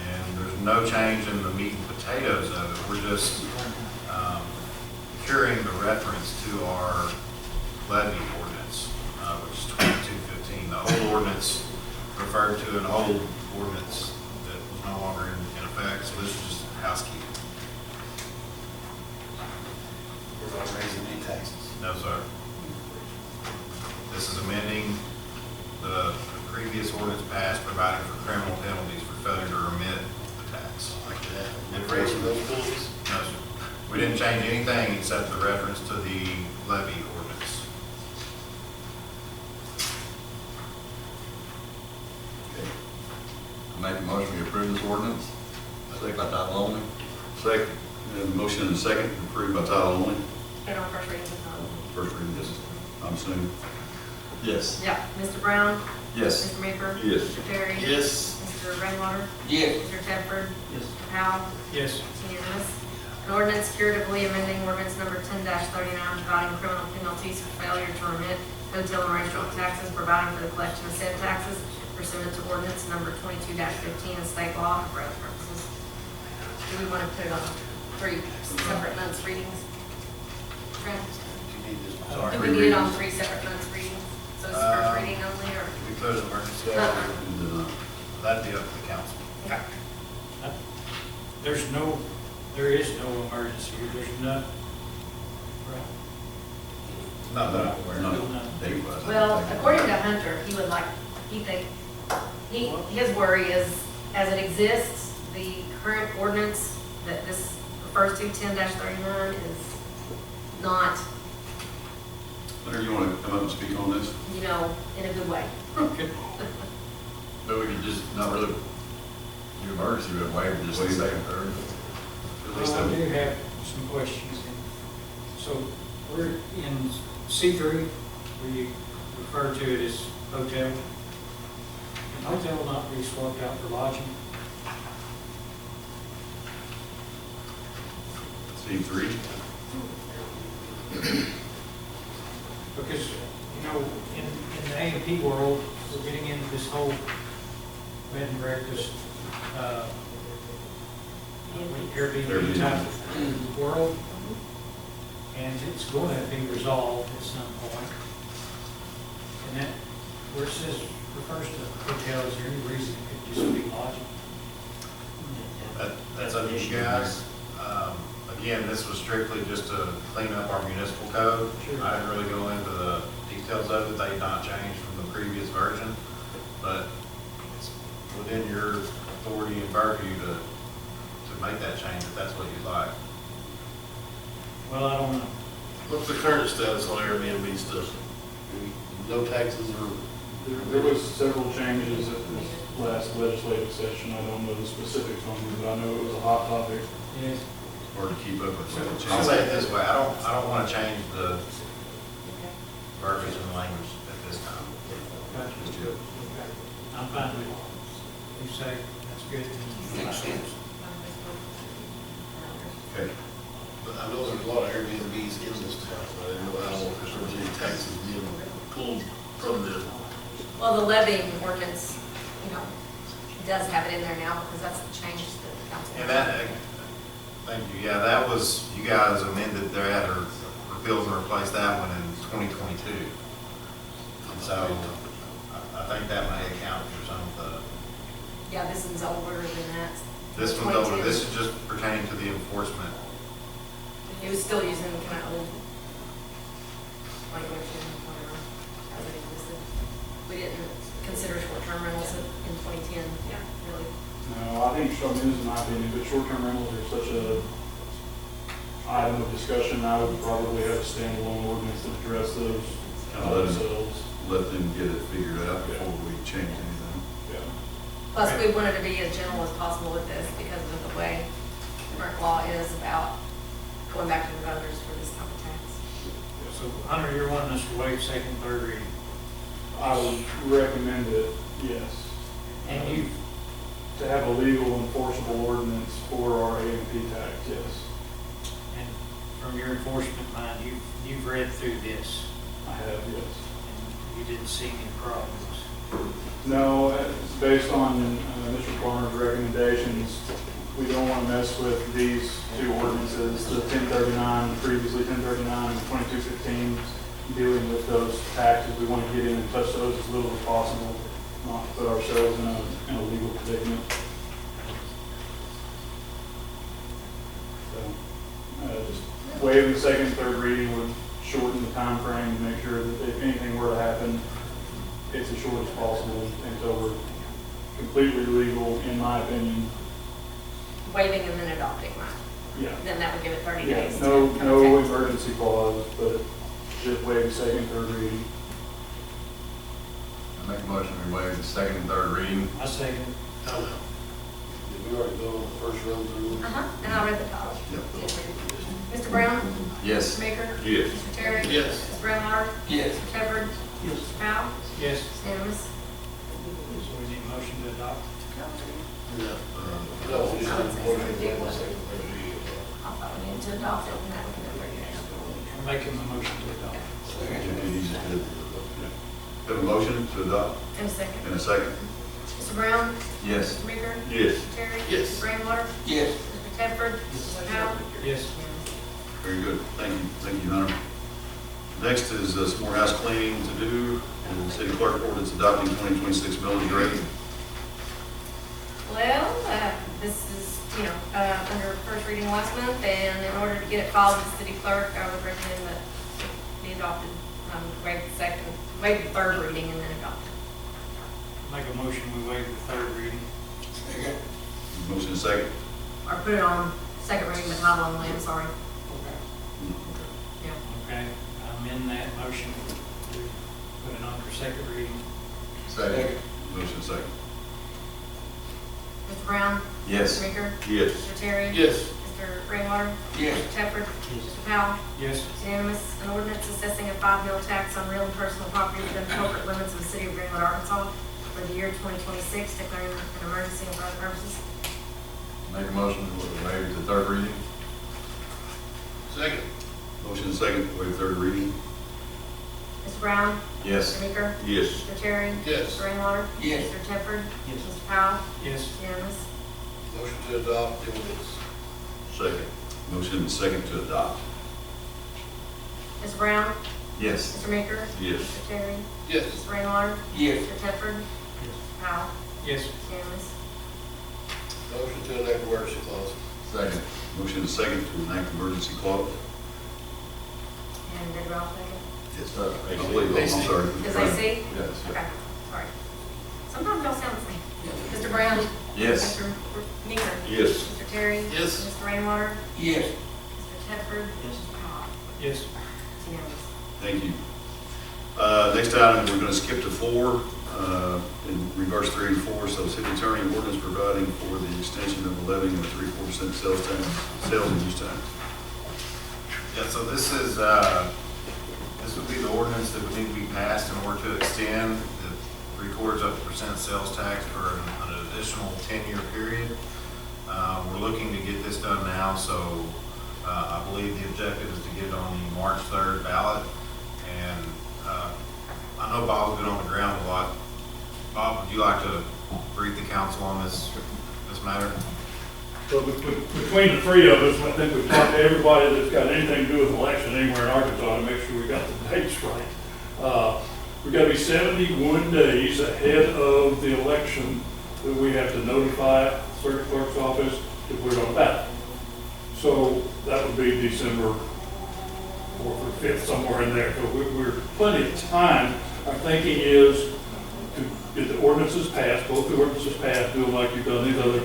Speaker 12: and there's no change in the meat and potatoes of it. We're just curing the reference to our levy ordinance, which is 2215. The old ordinance referred to an old ordinance that was no longer in effect, so this is just housekeeping.
Speaker 5: we're not raising any taxes.
Speaker 12: No, sir. This is amending the previous ordinance passed providing for criminal penalties for failure to remit the tax.
Speaker 5: Like that. We're raising those penalties.
Speaker 12: No, sir. We didn't change anything except the reference to the levy ordinance.
Speaker 1: Okay.
Speaker 7: I make a motion to approve this ordinance. Second by title only.
Speaker 1: Second. We have a motion and a second to approve by title only.
Speaker 2: And on first reading, this time.
Speaker 1: First reading, this is, I'm assuming.
Speaker 7: Yes.
Speaker 2: Yeah, Mr. Brown?
Speaker 7: Yes.
Speaker 2: Mr. Meeker?
Speaker 1: Yes.
Speaker 2: Mr. Terry?
Speaker 5: Yes.
Speaker 2: Mr. Rainwater?
Speaker 5: Yes.
Speaker 2: Mr. Tedford?
Speaker 11: Yes.
Speaker 2: Mr. Powell?
Speaker 11: Yes.
Speaker 2: It's unanimous. An ordinance curatively amending ordinance number 10-39, providing criminal penalties for failure to remit hotel and restaurant taxes, providing for the collection of said taxes pursuant to ordinance number 22-15 and state law for other purposes. Do we want to put it on 3 separate months readings? Trent?
Speaker 12: Sorry.
Speaker 2: Do we need it on 3 separate months readings? So it's first reading only, or?
Speaker 12: We put an emergency. That'd be up to the council.
Speaker 2: Okay.
Speaker 11: There is no emergency, there's none. Right.
Speaker 12: Not that I'm aware of.
Speaker 1: No.
Speaker 11: None.
Speaker 1: Dave was.
Speaker 2: Well, according to Hunter, his worry is, as it exists, the current ordinance that this refers to, 10-39, is not,
Speaker 1: Hunter, you want to come up and speak on this?
Speaker 2: in a good way.
Speaker 7: But we could just not really do emergency, but waive just the second, third.
Speaker 1: At least
Speaker 11: Well, I
Speaker 1: that-
Speaker 11: do have some questions. So we're in C3, we refer to it as hotel. Can hotel not be swapped out for lodging?
Speaker 1: C3?
Speaker 11: Because, in the A&P world, we're getting into this whole bed and breakfast, Airbnb type of world. And it's going to be resolved at some point. And that, where it says, refers to hotel, is there any reason it could just be lodging?
Speaker 12: That's up to you guys. Again, this was strictly just to clean up our municipal code.
Speaker 11: Sure.
Speaker 12: I didn't really go into the details of it. They've not changed from the previous version, but it's within your authority and purview to make that change if that's what you'd like.
Speaker 11: Well, I don't know.
Speaker 5: What's the current status on Airbnb stuff? No taxes or?
Speaker 3: There was several changes at this last legislative session. I don't know the specifics on them, but I know it was a hot topic.
Speaker 11: Yes.
Speaker 1: Or to keep up with the
Speaker 12: I'll
Speaker 1: change.
Speaker 12: say it this way, I don't want to change the verbiage and language at this time.
Speaker 11: Gotcha.
Speaker 1: Just,
Speaker 11: I'm fine with it. You say, that's good.
Speaker 1: Okay.
Speaker 5: But I know there's a lot of Airbnbs in this town, so I didn't know how if there was any taxes being pulled from this.
Speaker 2: Well, the levying ordinance, does have it in there now because that's the change to the council.
Speaker 12: And that, thank you, yeah, that was, you guys amended that or repealed and replaced that one in 2022. And so I think that may account for some of the,
Speaker 2: Yeah, this one's older than that.
Speaker 12: this one's older,
Speaker 2: 2010.
Speaker 12: this is just pertaining to the enforcement.
Speaker 2: It was still using kind of old language and whatever, as it existed. We didn't consider short-term rentals in 2010, really.
Speaker 3: No, I think, I mean, this is my opinion, but short-term rentals are such a item of discussion. I would probably have a standalone ordinance to address those themselves.
Speaker 1: Let them get it figured out before we change anything.
Speaker 3: Yeah.
Speaker 2: Plus, we wanted to be as gentle as possible with this because of the way current law is about going back to the voters for this type of tax.
Speaker 11: So, Hunter, you're wanting us to waive second, third reading.
Speaker 3: I would recommend it, yes.
Speaker 11: And you,
Speaker 3: To have a legal enforceable ordinance for our AMP tax, yes.
Speaker 11: and from your enforcement mind, you've read through this,
Speaker 3: I have, yes.
Speaker 11: and you didn't see any problems.
Speaker 3: No, it's based on Mr. Plummer's recommendations. We don't want to mess with these two ordinances, the 1039, previously 1039 and 2215, dealing with those taxes. We want to get in and touch those as little as possible, not put ourselves in a legal predicament. So, just waiving the second and third reading would shorten the time frame to make sure that if anything were to happen, it's as short as possible until we're completely legal, in my opinion.
Speaker 2: Waiving and then adopting, right?
Speaker 3: Yeah.
Speaker 2: Then that would give it 30
Speaker 3: Yeah,
Speaker 2: days.
Speaker 3: no
Speaker 2: Okay.
Speaker 3: emergency clause, but just waive second, third reading.
Speaker 7: I make a motion we waive the second and third reading.
Speaker 11: I second.
Speaker 5: Time out. Did we already go on the first run through?
Speaker 2: And I read the title.
Speaker 1: Yep.
Speaker 2: Mr. Brown?
Speaker 7: Yes.
Speaker 2: Mr. Baker?
Speaker 1: Yes.
Speaker 2: Mr. Terry?
Speaker 5: Yes.
Speaker 2: Mr. Brownwater?
Speaker 9: Yes.
Speaker 2: Mr. Shepherd?
Speaker 11: Yes.
Speaker 2: Mr. Powell?
Speaker 11: Yes.
Speaker 2: Unanimous?
Speaker 11: So we need a motion to adopt.
Speaker 5: No. No, we just had one thing, one second, third reading.
Speaker 2: I thought we needed to adopt it and that would be the regular.
Speaker 11: I'm making the motion to adopt.
Speaker 1: Have a motion to adopt
Speaker 2: And a second.
Speaker 1: in a second?
Speaker 2: Mr. Brown?
Speaker 7: Yes.
Speaker 2: Mr. Baker?
Speaker 1: Yes.
Speaker 2: Mr. Terry?
Speaker 5: Yes.
Speaker 2: Mr. Rainwater?
Speaker 9: Yes.
Speaker 2: Mr. Tedford? Mr. Powell?
Speaker 11: Yes.
Speaker 1: Very good. Thank you, Hunter. Next is some more house cleaning to do, and the city clerk ordinance adopting 2026 millage rate.
Speaker 2: Well, this is, under first reading last month, and in order to get it filed with the city clerk, I would recommend that it be adopted, waive the third reading and then adopt it.
Speaker 11: Make a motion, we waive the third reading.
Speaker 1: Motion is second.
Speaker 2: Or put it on second reading, but title only, I'm sorry. Yeah.
Speaker 11: Okay, I'm in that motion to put it on for second reading.
Speaker 7: Second.
Speaker 1: Motion is second.
Speaker 2: Mr. Brown?
Speaker 7: Yes.
Speaker 2: Mr. Baker?
Speaker 1: Yes.
Speaker 2: Mr. Terry?
Speaker 5: Yes.
Speaker 2: Mr. Rainwater?
Speaker 9: Yes.
Speaker 2: Mr. Tedford? Mr. Powell?
Speaker 11: Yes.
Speaker 2: Unanimous. An ordinance assessing a 5 mil tax on real and personal property within the corporate limits of the city of Greenwood, Arkansas for the year 2026, declaring an emergency and for other purposes.
Speaker 7: Make a motion to waive the third reading.
Speaker 5: Second.
Speaker 1: Motion is second to waive third reading.
Speaker 2: Mr. Brown?
Speaker 7: Yes.
Speaker 2: Mr. Baker?
Speaker 1: Yes.
Speaker 2: Mr. Terry?
Speaker 5: Yes.
Speaker 2: Mr. Rainwater?
Speaker 9: Yes.
Speaker 2: Mr. Tedford?
Speaker 11: Yes.
Speaker 2: Mr. Powell?
Speaker 11: Yes.
Speaker 2: Unanimous.
Speaker 5: Motion to adopt the ordinance.
Speaker 1: Second. Motion is second to adopt.
Speaker 2: Mr. Brown?
Speaker 7: Yes.
Speaker 2: Mr. Baker?
Speaker 1: Yes.
Speaker 2: Mr. Terry?
Speaker 5: Yes.
Speaker 2: Mr. Rainwater?
Speaker 9: Yes.
Speaker 2: Mr. Tedford? Mr. Powell?
Speaker 11: Yes.
Speaker 2: Unanimous.
Speaker 5: Motion to enact emergency clause.
Speaker 7: Second.
Speaker 1: Motion and second to enact emergency clause.
Speaker 2: And did Ralph second?
Speaker 1: Yes. I believe, I'm sorry.
Speaker 2: Does I see?
Speaker 1: Yes.
Speaker 2: Okay, sorry. Sometimes y'all sound the same. Mr. Brown?
Speaker 7: Yes.
Speaker 2: Mr. Meeker?
Speaker 4: Yes.
Speaker 2: Mr. Terry?
Speaker 5: Yes.
Speaker 2: Mr. Rainwater?
Speaker 9: Yes.
Speaker 2: Mr. Tedford?
Speaker 9: Yes.
Speaker 2: Mr. Powell?
Speaker 11: Yes.
Speaker 2: It's unanimous.
Speaker 1: Thank you. Next item, we're going to skip to 4, in regards 3 and 4. So city attorney ordinance providing for the extension of the levy of the 3% sales tax, sales and use tax.
Speaker 12: Yeah, so this is, this would be the ordinance that would need to be passed in order to extend the 0.75% sales tax for an additional 10-year period. We're looking to get this done now, so I believe the objective is to get it on the March 3rd ballot. And I know Bob's been on the ground a lot. Bob, would you like to brief the council on this matter?
Speaker 13: So between the three of us, I think we've talked to everybody that's got anything to do with election anywhere in Arkansas to make sure we got the dates right. We've got to be 71 days ahead of the election that we have to notify the circuit clerk's office to put it on ballot. So that would be December 4th or 5th, somewhere in there. So we're plenty of time. Our thinking is to get the ordinances passed, both the ordinances passed, do them like you've done these other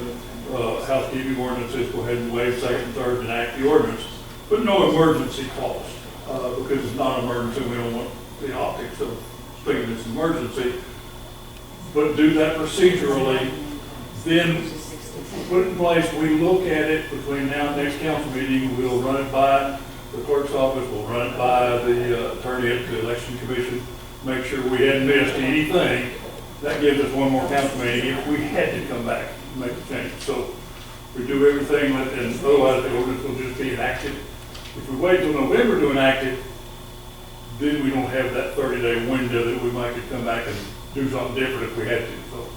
Speaker 13: housekeeping ordinances, go ahead and waive second and third and enact the ordinance, but no emergency clause, because it's not an emergency. We don't want the optics of thinking it's an emergency, but do that procedurally, then put it in place. We look at it between now and next council meeting. We'll run it by the clerk's office, we'll run it by the attorney at the election commission, make sure we hadn't missed anything. That gives us one more council meeting if we had to come back and make a change. So we do everything, and otherwise the ordinance will just be enacted. If we wait till November to enact it, then we don't have that 30-day window that we might could come back and do something different if we had to. So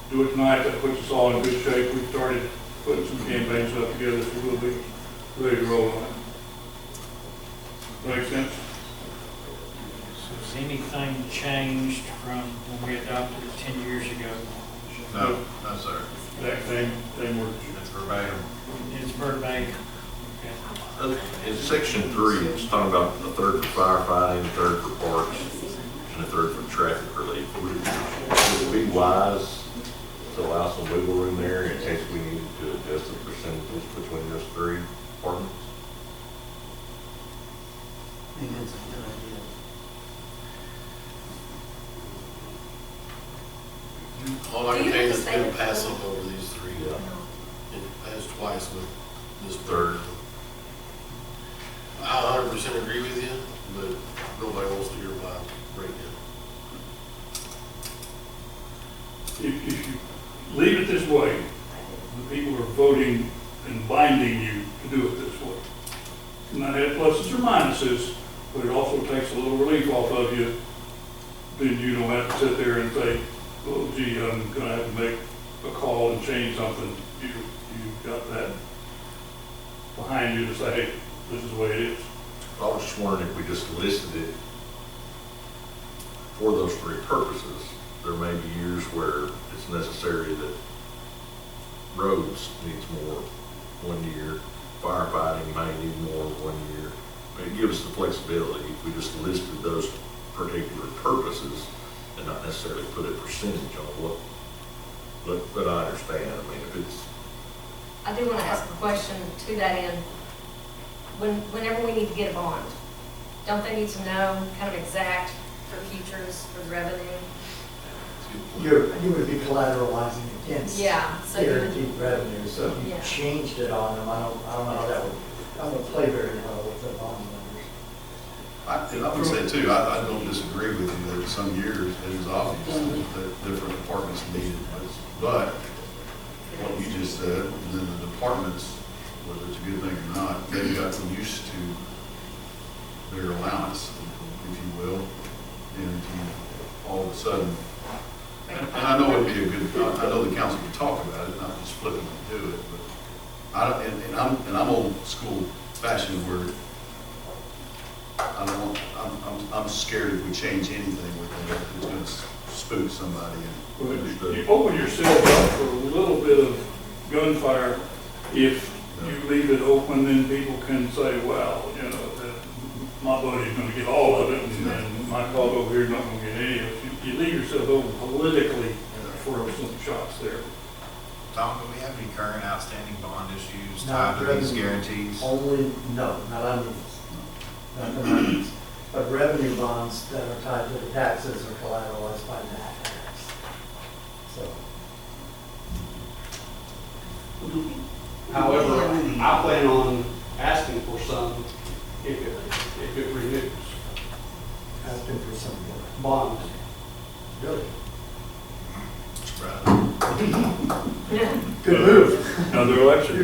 Speaker 13: do it tonight. That puts us all in good shape. We've started putting some campaign stuff together, so we'll be ready to roll on it. Make sense?
Speaker 11: So has anything changed from when we adopted it 10 years ago?
Speaker 12: No, sir.
Speaker 13: That same words.
Speaker 12: It's verbatim.
Speaker 11: It's verbatim. Okay.
Speaker 4: In section 3, it's talking about a third for firefighting, a third for parks, and a third for traffic relief. Would it be wise to allow some wiggle room there in case we needed to adjust the percentages between those 3 departments?
Speaker 8: I think that's a good idea.
Speaker 5: All I
Speaker 2: Do
Speaker 5: can
Speaker 2: you
Speaker 5: tell you
Speaker 2: have
Speaker 5: is
Speaker 2: to
Speaker 5: it's
Speaker 2: say
Speaker 5: been
Speaker 2: it?
Speaker 5: passing over these 3.
Speaker 4: Yeah.
Speaker 5: It passed twice with this
Speaker 4: Third.
Speaker 5: I 100% agree with you, but nobody wants to hear about it right now.
Speaker 13: If you leave it this way, the people are voting and binding you to do it this way. And that has pluses or minuses, but it also takes a little relief off of you. Then you don't have to sit there and say, oh gee, I'm gonna have to make a call and change something. You've got that behind you to say, hey, this is the way it is.
Speaker 4: I was just wondering if we just listed it for those 3 purposes. There may be years where it's necessary that roads needs more 1 year, firefighting may need more 1 year. But it gives us the flexibility if we just listed those particular purposes and not necessarily put a percentage on what, but I understand. I mean, if it's,
Speaker 2: I do want to ask a question to that end. Whenever we need to get a bond, don't they need to know kind of exact for futures, for the revenue?
Speaker 8: You would be collateralizing against
Speaker 2: Yeah, so you would,
Speaker 8: guaranteed revenue, so if you
Speaker 2: Yeah.
Speaker 8: changed it on them, I don't know how that would play very well with the bond numbers.
Speaker 1: And I would say too, I don't disagree with you that some years it is obvious that different departments need it. But what you just said, then the departments, whether it's a good thing or not, they've gotten used to their allowance, if you will. And if you all of a sudden, and I know it'd be a good, I know the council could talk about it, not just flippantly do it, but I'm old school fashioned where I'm scared if we change anything with it, it's going to spook somebody.
Speaker 13: You open yourself up for a little bit of gunfire. If you leave it open, then people can say, well, you know, that my buddy's gonna get all of it, and my dog over here is not gonna get any of it. You leave yourself open politically for some shots there.
Speaker 12: Tom, do we have any current outstanding bond issues
Speaker 8: Not
Speaker 12: tied to these
Speaker 8: revenue.
Speaker 12: guarantees?
Speaker 8: Only, no, not on these, nothing on these. But revenue bonds that are tied to the taxes are collateralized by that tax. So,
Speaker 9: However, I plan on asking for some if it renews
Speaker 8: asking for some
Speaker 9: bonds.
Speaker 8: really
Speaker 2: Yeah.
Speaker 8: good move.
Speaker 13: Another election,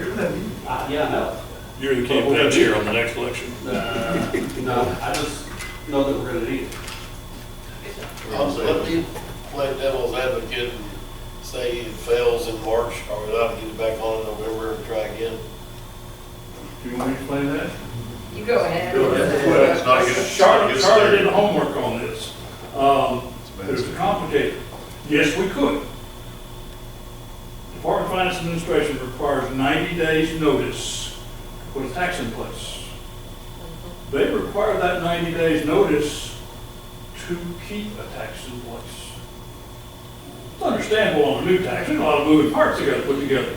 Speaker 9: Yeah, I know.
Speaker 13: you're the campaign chair on the next election.
Speaker 9: No, I just know that we're gonna need it.
Speaker 5: Also, let me play devil's advocate and say it fails in March, are we allowed to get it back on in November and try again?
Speaker 13: Do you want me to explain that?
Speaker 2: You go ahead.
Speaker 1: It's not a good-
Speaker 13: Charlotte
Speaker 1: it's
Speaker 13: Charlotte
Speaker 1: not a
Speaker 13: did
Speaker 1: good
Speaker 13: the homework on this. It was complicated. Yes, we could. Department of Finance Administration requires 90 days notice to put a tax in place. They require that 90 days notice to keep a tax in place. It's understandable on a new tax, there's a lot of moving parts they gotta put together.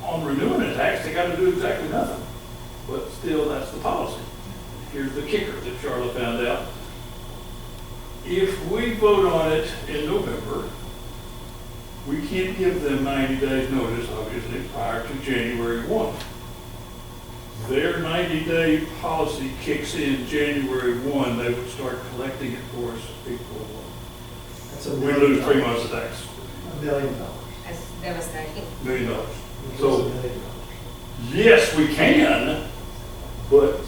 Speaker 13: On renewing a tax, they gotta do exactly nothing. But still, that's the policy. Here's the kicker that Charlotte found out. If we vote on it in November, we can't give them 90 days notice, obviously, prior to January 1. Their 90-day policy kicks in January 1, they would start collecting it for us April 1.
Speaker 8: That's a
Speaker 13: We
Speaker 8: million
Speaker 13: lose 3
Speaker 8: dollars.
Speaker 13: months of tax,
Speaker 8: $1 million.
Speaker 2: That's devastating.
Speaker 13: $1 million.
Speaker 8: We
Speaker 13: So-
Speaker 8: lose $1 million.
Speaker 13: Yes, we can, but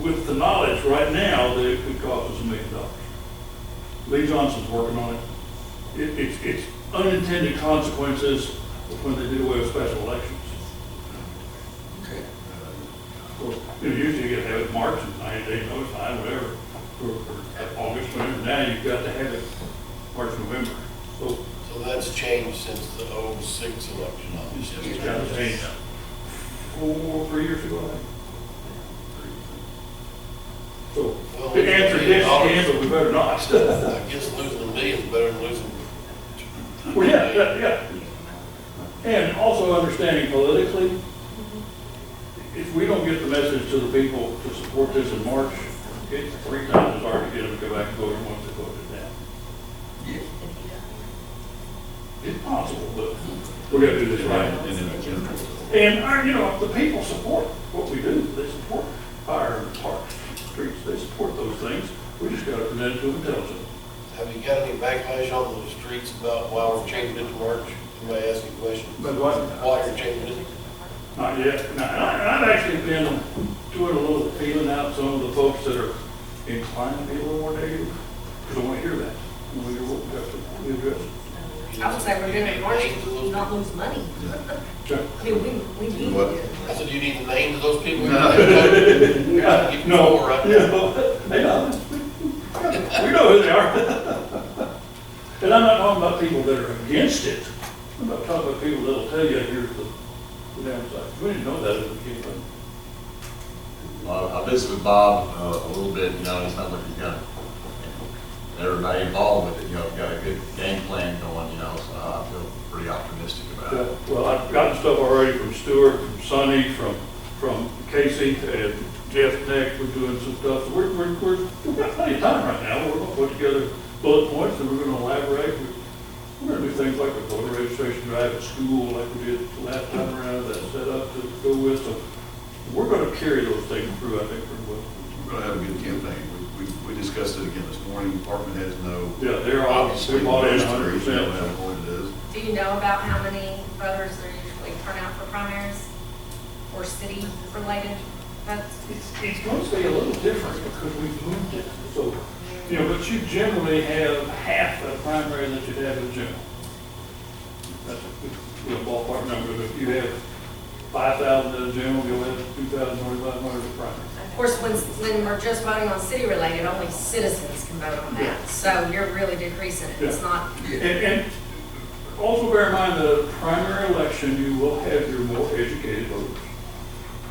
Speaker 13: with the knowledge right now that it could cost us $1 million. Lee Johnson's working on it. It's unintended consequences of when they do away with special elections. So, you know, usually you get to have it March and 90 days notice time, whatever, or August, whatever. Now you've got to have it March, November. So
Speaker 5: So that's changed since the '06 election.
Speaker 13: it's got to change 3 years ago, I think. So,
Speaker 5: Well,
Speaker 13: to answer this, you can, but we better not.
Speaker 5: I guess losing $1 million is better than losing.
Speaker 13: Well, yeah. And also understanding politically, if we don't get the message to the people to support this in March, it's 3 times as hard to get them to go back and vote once they voted down. It's possible, but we're gonna do this right. And, you know, the people support what we do. They support fire and parks, streets. They support those things. We just gotta present it to them intelligently.
Speaker 5: Have you got any backlash on the streets about why we're changing it to March? Anybody asking questions?
Speaker 13: But what?
Speaker 5: Why you're changing it?
Speaker 13: Not yet. Now, I've actually been doing a little feeling out some of the folks that are inclined to be a little more negative, because I want to hear that. I want to hear what we got to address.
Speaker 2: I would say we're doing it March, not lose money.
Speaker 13: Okay.
Speaker 2: I mean, we need
Speaker 1: What?
Speaker 2: to.
Speaker 5: I said, you need the names of those people?
Speaker 13: No,
Speaker 5: Right?
Speaker 13: they know. We know who they are. And I'm not talking about people that are against it. I'm not talking about people that'll tell you, here's the downside. We didn't know that at the beginning.
Speaker 7: I visited with Bob a little bit, you know, it sounds like he's got everybody involved with it, you know, got a good game plan going, you know, so I feel pretty optimistic about it.
Speaker 13: Well, I've gotten stuff already from Stuart, from Sonny, from Casey, and Jeff next. We're doing some stuff. So we've got plenty of time right now. We're gonna put together bullet points and we're gonna elaborate. We're gonna do things like a voter registration drive at school, like we did the last time around, that's set up to go with. So we're gonna carry those things through, I think, pretty well.
Speaker 1: We're gonna have a good campaign. We discussed it again this morning. Department heads know.
Speaker 13: Yeah, they're obviously bought in 100%.
Speaker 1: Know how important it is.
Speaker 2: Do you know about how many voters there usually turn out for primaries or city-related votes?
Speaker 13: It's going to be a little different because we've moved it. So, you know, but you generally have half a primary that you'd have in general. That's a ballpark number. But if you have 5,000 in the general, you'll have 2,000, 2,500 in primary.
Speaker 2: Of course, when we're just voting on city-related, only citizens can vote on
Speaker 13: Yeah.
Speaker 2: that. So you're really decreasing it. It's
Speaker 13: Yeah.
Speaker 2: not,
Speaker 13: And also bear in mind that at a primary election, you will have your more educated voters.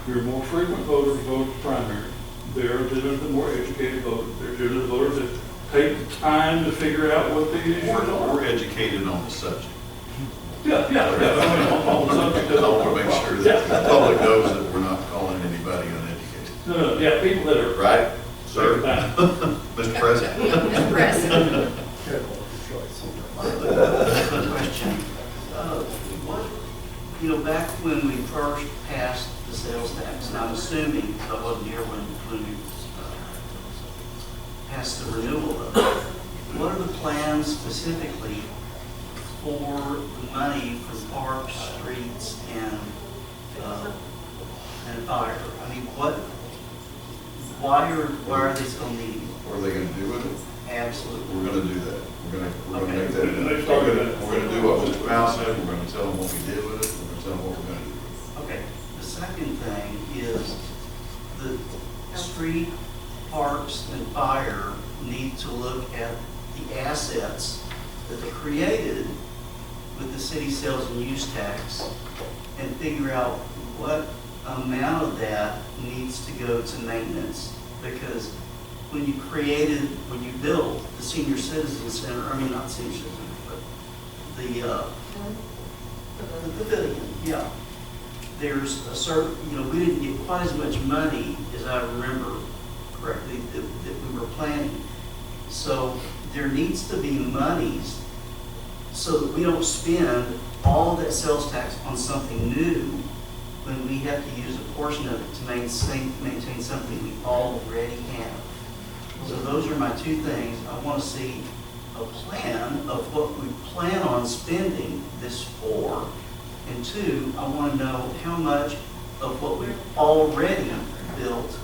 Speaker 13: Your more frequent voters vote primary. They're generally the more educated voters. They're generally the voters that take the time to figure out what the issues are.
Speaker 1: We're educated on the subject.
Speaker 13: Yeah. I mean, on the subject.
Speaker 1: I want to make sure that the public knows that we're not calling anybody uneducated.
Speaker 13: No, yeah, people that are.
Speaker 1: Right, sir?
Speaker 13: Time.
Speaker 1: Mr. President?
Speaker 2: Mr. President.
Speaker 14: Question. Back when we first passed the sales tax, and I'm assuming, because I wasn't here when we passed the renewal of it, what are the plans specifically for the money from parks, streets, and fire? I mean, why are they still needed?
Speaker 1: What are they gonna do with it?
Speaker 14: Absolutely.
Speaker 1: We're gonna do that. We're gonna make that.
Speaker 13: They started that.
Speaker 1: We're gonna do what Mr. Powell said. We're gonna tell them what we did with it. We're gonna tell them what we're gonna do.
Speaker 14: Okay, the second thing is the street, parks, and fire need to look at the assets that they created with the city sales and use tax and figure out what amount of that needs to go to maintenance. Because when you built the senior citizen center, I mean, not senior citizen, but the pavilion, yeah. There's a certain, we didn't get quite as much money as I remember correctly that we were planning. So there needs to be monies so that we don't spend all of that sales tax on something new when we have to use a portion of it to maintain something we already have. So those are my two things. I want to see a plan of what we plan on spending this for. And two, I want to know how much of what we've already built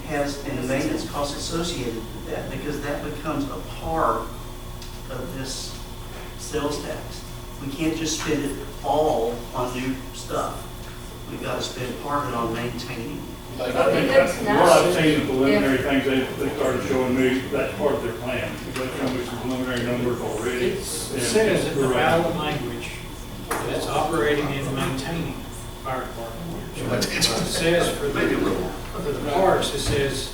Speaker 14: has any maintenance costs associated with that, because that becomes a part of this sales tax. We can't just spend it all on new stuff. We've got to spend part of it on maintaining.
Speaker 13: I think that's what I've seen, the preliminary things they started showing me, that's part of their plan. They've shown me some preliminary numbers already.
Speaker 11: It says in the ballot language that it's operating and maintaining fire department. It says for the parks, it says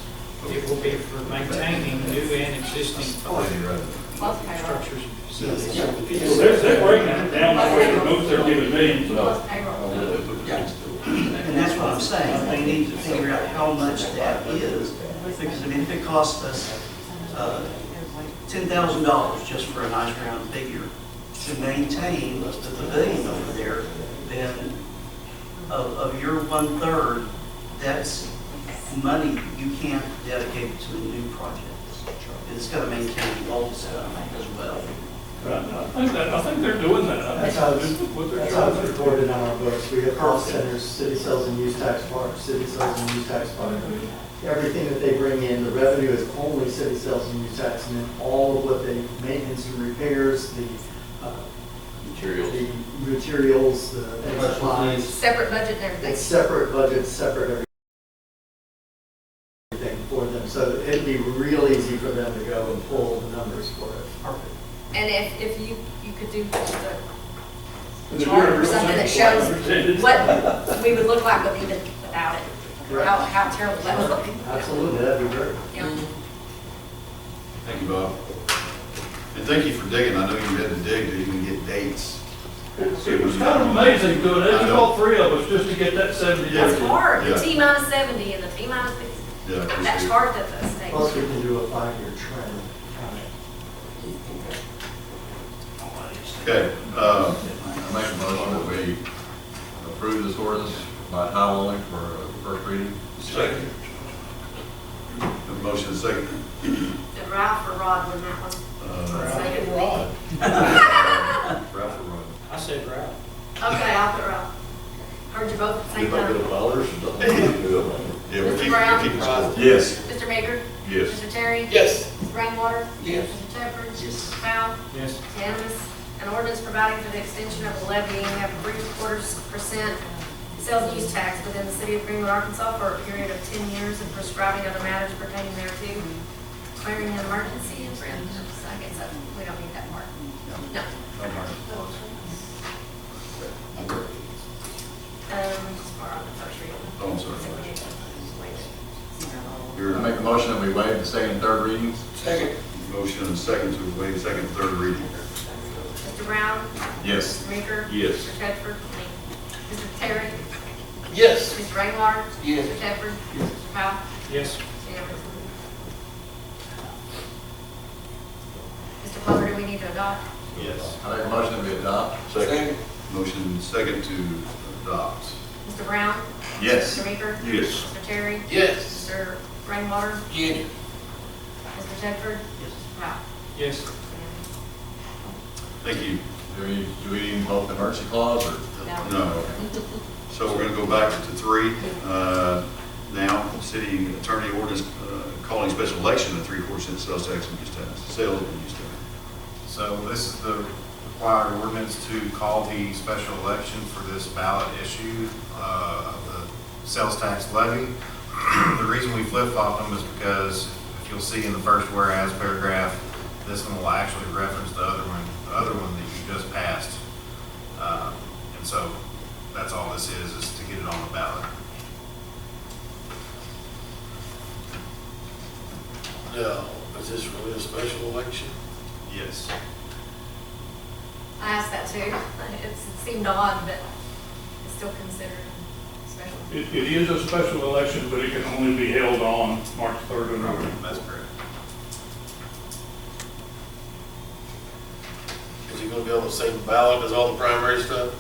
Speaker 11: it will be for maintaining new and existing structures and facilities.
Speaker 13: So they're breaking it down the way the notes they're giving me.
Speaker 14: And that's what I'm saying. They need to figure out how much that is. Because, I mean, if it costs us $10,000 just for a nice round figure to maintain the pavilion over there, then of your 1/3, that's money you can't dedicate to a new project. It's got to maintain the old stuff as well.
Speaker 13: I think they're doing that.
Speaker 8: That's how it's recorded on our books. We have cost centers, city sales and use tax park, city sales and use tax park. Everything that they bring in, the revenue is only city sales and use tax, and then all of what they, maintenance and repairs, the materials, the supplies.
Speaker 2: Separate budget and everything.
Speaker 8: It's separate budgets, separate everything for them. So it'd be real easy for them to go and pull the numbers for it.
Speaker 14: Perfect.
Speaker 2: And if you could do just a chart or something that shows what we would look like even without it, how terrible that would look.
Speaker 8: Absolutely, that'd be great.
Speaker 2: Yeah.
Speaker 1: Thank you, Bob. And thank you for digging. I know you had to dig to even get dates.
Speaker 13: It was kind of amazing doing it. It took all three of us just to get that 70 days.
Speaker 2: That's hard, the
Speaker 1: Yeah.
Speaker 2: T-minus 70 and the T-minus 50.
Speaker 1: Yeah,
Speaker 2: That's hard that the state.
Speaker 8: Plus, we can do a 5-year trend.
Speaker 1: Okay,
Speaker 7: I make a motion that we approve this ordinance by title only for first reading.
Speaker 1: second. The motion is second.
Speaker 2: Did Ralph or Rod win that one? Second.
Speaker 1: Ralph or Rod?
Speaker 11: I said Ralph.
Speaker 2: Okay, I'll put Ralph. Heard you both at the same time.
Speaker 1: Yeah,
Speaker 2: Mr. Brown?
Speaker 1: Yes.
Speaker 2: Mr. Maker?
Speaker 1: Yes.
Speaker 2: Mr. Terry?
Speaker 5: Yes.
Speaker 2: Mr. Rainwater?
Speaker 5: Yes.
Speaker 2: Mr. Shepherd?
Speaker 14: Yes.
Speaker 2: Mr. Powell?
Speaker 11: Yes.
Speaker 2: Unanimous. An ordinance providing for the extension of the levying of 3/4% sales and use tax within the city of Greenwood, Arkansas for a period of 10 years and prescribing other matters pertaining thereto, declaring an emergency and I guess we don't need that part. No. Just far on the first reading.
Speaker 1: Oh, I'm sorry.
Speaker 2: So we need to waive it.
Speaker 1: Your
Speaker 7: I make a motion that we waive the second and third readings.
Speaker 5: Second.
Speaker 1: motion and second to waive second and third reading.
Speaker 2: Mr. Brown?
Speaker 7: Yes.
Speaker 2: Mr. Meeker?
Speaker 10: Yes.
Speaker 2: Mr. Tedford? Mr. Terry?
Speaker 5: Yes.
Speaker 2: Mr. Rainwater?
Speaker 5: Yes.
Speaker 2: Mr. Tedford? Mr. Powell?
Speaker 11: Yes.
Speaker 2: Unanimous. Mr. Plummer, do we need to adopt?
Speaker 1: Yes.
Speaker 7: I make a motion that we adopt.
Speaker 5: Second.
Speaker 1: Motion second to adopt.
Speaker 2: Mr. Brown?
Speaker 7: Yes.
Speaker 2: Mr. Meeker?
Speaker 1: Yes.
Speaker 2: Mr. Terry?
Speaker 5: Yes.
Speaker 2: Mr. Rainwater?
Speaker 5: Yes.
Speaker 2: Mr. Tedford?
Speaker 14: Yes.
Speaker 2: Mr. Powell?
Speaker 11: Yes.
Speaker 1: Thank you.
Speaker 7: Do we invoke the emergency clause or?
Speaker 1: No. So we're going to go back to 3. Now, city attorney ordinance calling special election at 3% sales tax and use tax, sales and use tax.
Speaker 12: So this is the required ordinance to call the special election for this ballot issue of the sales tax levy. The reason we flip-flop them is because if you'll see in the first whereas paragraph, this one will actually reference the other one that you just passed. And so that's all this is to get it on the ballot.
Speaker 5: No, is this really a special election?
Speaker 12: Yes.
Speaker 2: I asked that too. It seemed odd, but it's still considered special.
Speaker 13: It is a special election, but it can only be held on March 3rd and over.
Speaker 12: That's correct.
Speaker 5: Is it gonna be on the same ballot as all the primary stuff?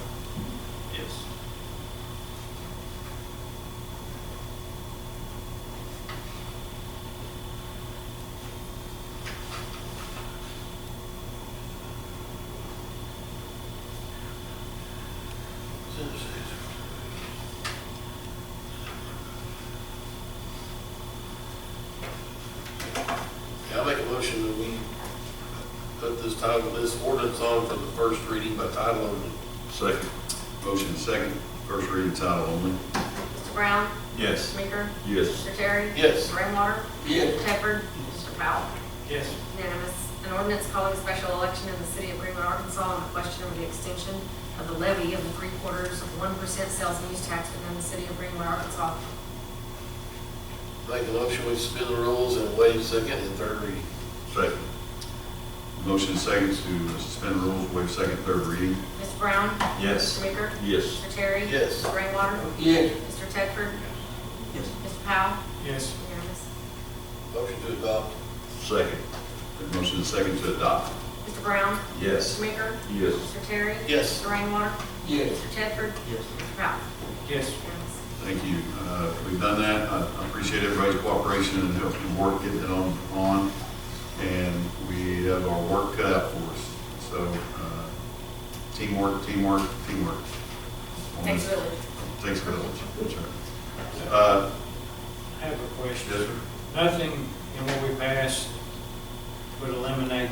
Speaker 12: Yes.
Speaker 5: Yeah, I make a motion that we put this ordinance on for the first reading by title only.
Speaker 1: Second. Motion second, first reading title only.
Speaker 2: Mr. Brown?
Speaker 7: Yes.
Speaker 2: Mr. Meeker?
Speaker 1: Yes.
Speaker 2: Mr. Terry?
Speaker 5: Yes.
Speaker 2: Mr. Rainwater?
Speaker 5: Yes.
Speaker 2: Mr. Tedford? Mr. Powell?
Speaker 11: Yes.
Speaker 2: Unanimous. An ordinance calling a special election in the city of Greenwood, Arkansas on the question of the extension of the levy of the 0.75% sales and use tax within the city of Greenwood, Arkansas.
Speaker 5: Make a motion, we suspend the rules and waive second and third reading.
Speaker 1: Second. Motion second to suspend rules, waive second, third reading.
Speaker 2: Mr. Brown?
Speaker 7: Yes.
Speaker 2: Mr. Meeker?
Speaker 1: Yes.
Speaker 2: Mr. Terry?
Speaker 5: Yes.
Speaker 2: Mr. Rainwater?
Speaker 5: Yes.
Speaker 2: Mr. Tedford?
Speaker 14: Yes.
Speaker 2: Mr. Powell?
Speaker 11: Yes.
Speaker 2: Unanimous.
Speaker 5: Motion to adopt.
Speaker 1: Second. Motion second to adopt.
Speaker 2: Mr. Brown?
Speaker 7: Yes.
Speaker 2: Mr. Meeker?
Speaker 1: Yes.
Speaker 2: Mr. Terry?
Speaker 5: Yes.
Speaker 2: Mr. Rainwater?
Speaker 5: Yes.
Speaker 2: Mr. Tedford?
Speaker 14: Yes.
Speaker 2: Mr. Powell?
Speaker 11: Yes.
Speaker 2: Unanimous.
Speaker 1: Thank you. We've done that. I appreciate everybody's cooperation and helping work, getting it on. And we have our work cut out for us. So, teamwork.
Speaker 2: Thanks, village.
Speaker 1: Takes a village. That's right.
Speaker 11: I have a question.
Speaker 1: Yes, sir.
Speaker 11: Nothing in what we passed would eliminate,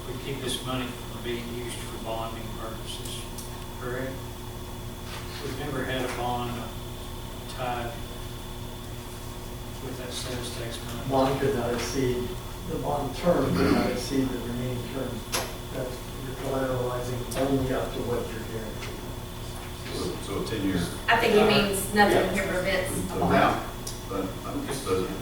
Speaker 11: would keep this money from being used for bonding purposes, correct? We've never had a bond tied with that sales tax money.
Speaker 8: Bond could not exceed, the bond term could not exceed the remaining term. That you're collateralizing only up to what you're guaranteed.
Speaker 1: So 10 years.
Speaker 2: I think he means nothing here prevents a
Speaker 1: The
Speaker 2: bond.
Speaker 1: amount, but I don't guess doesn't.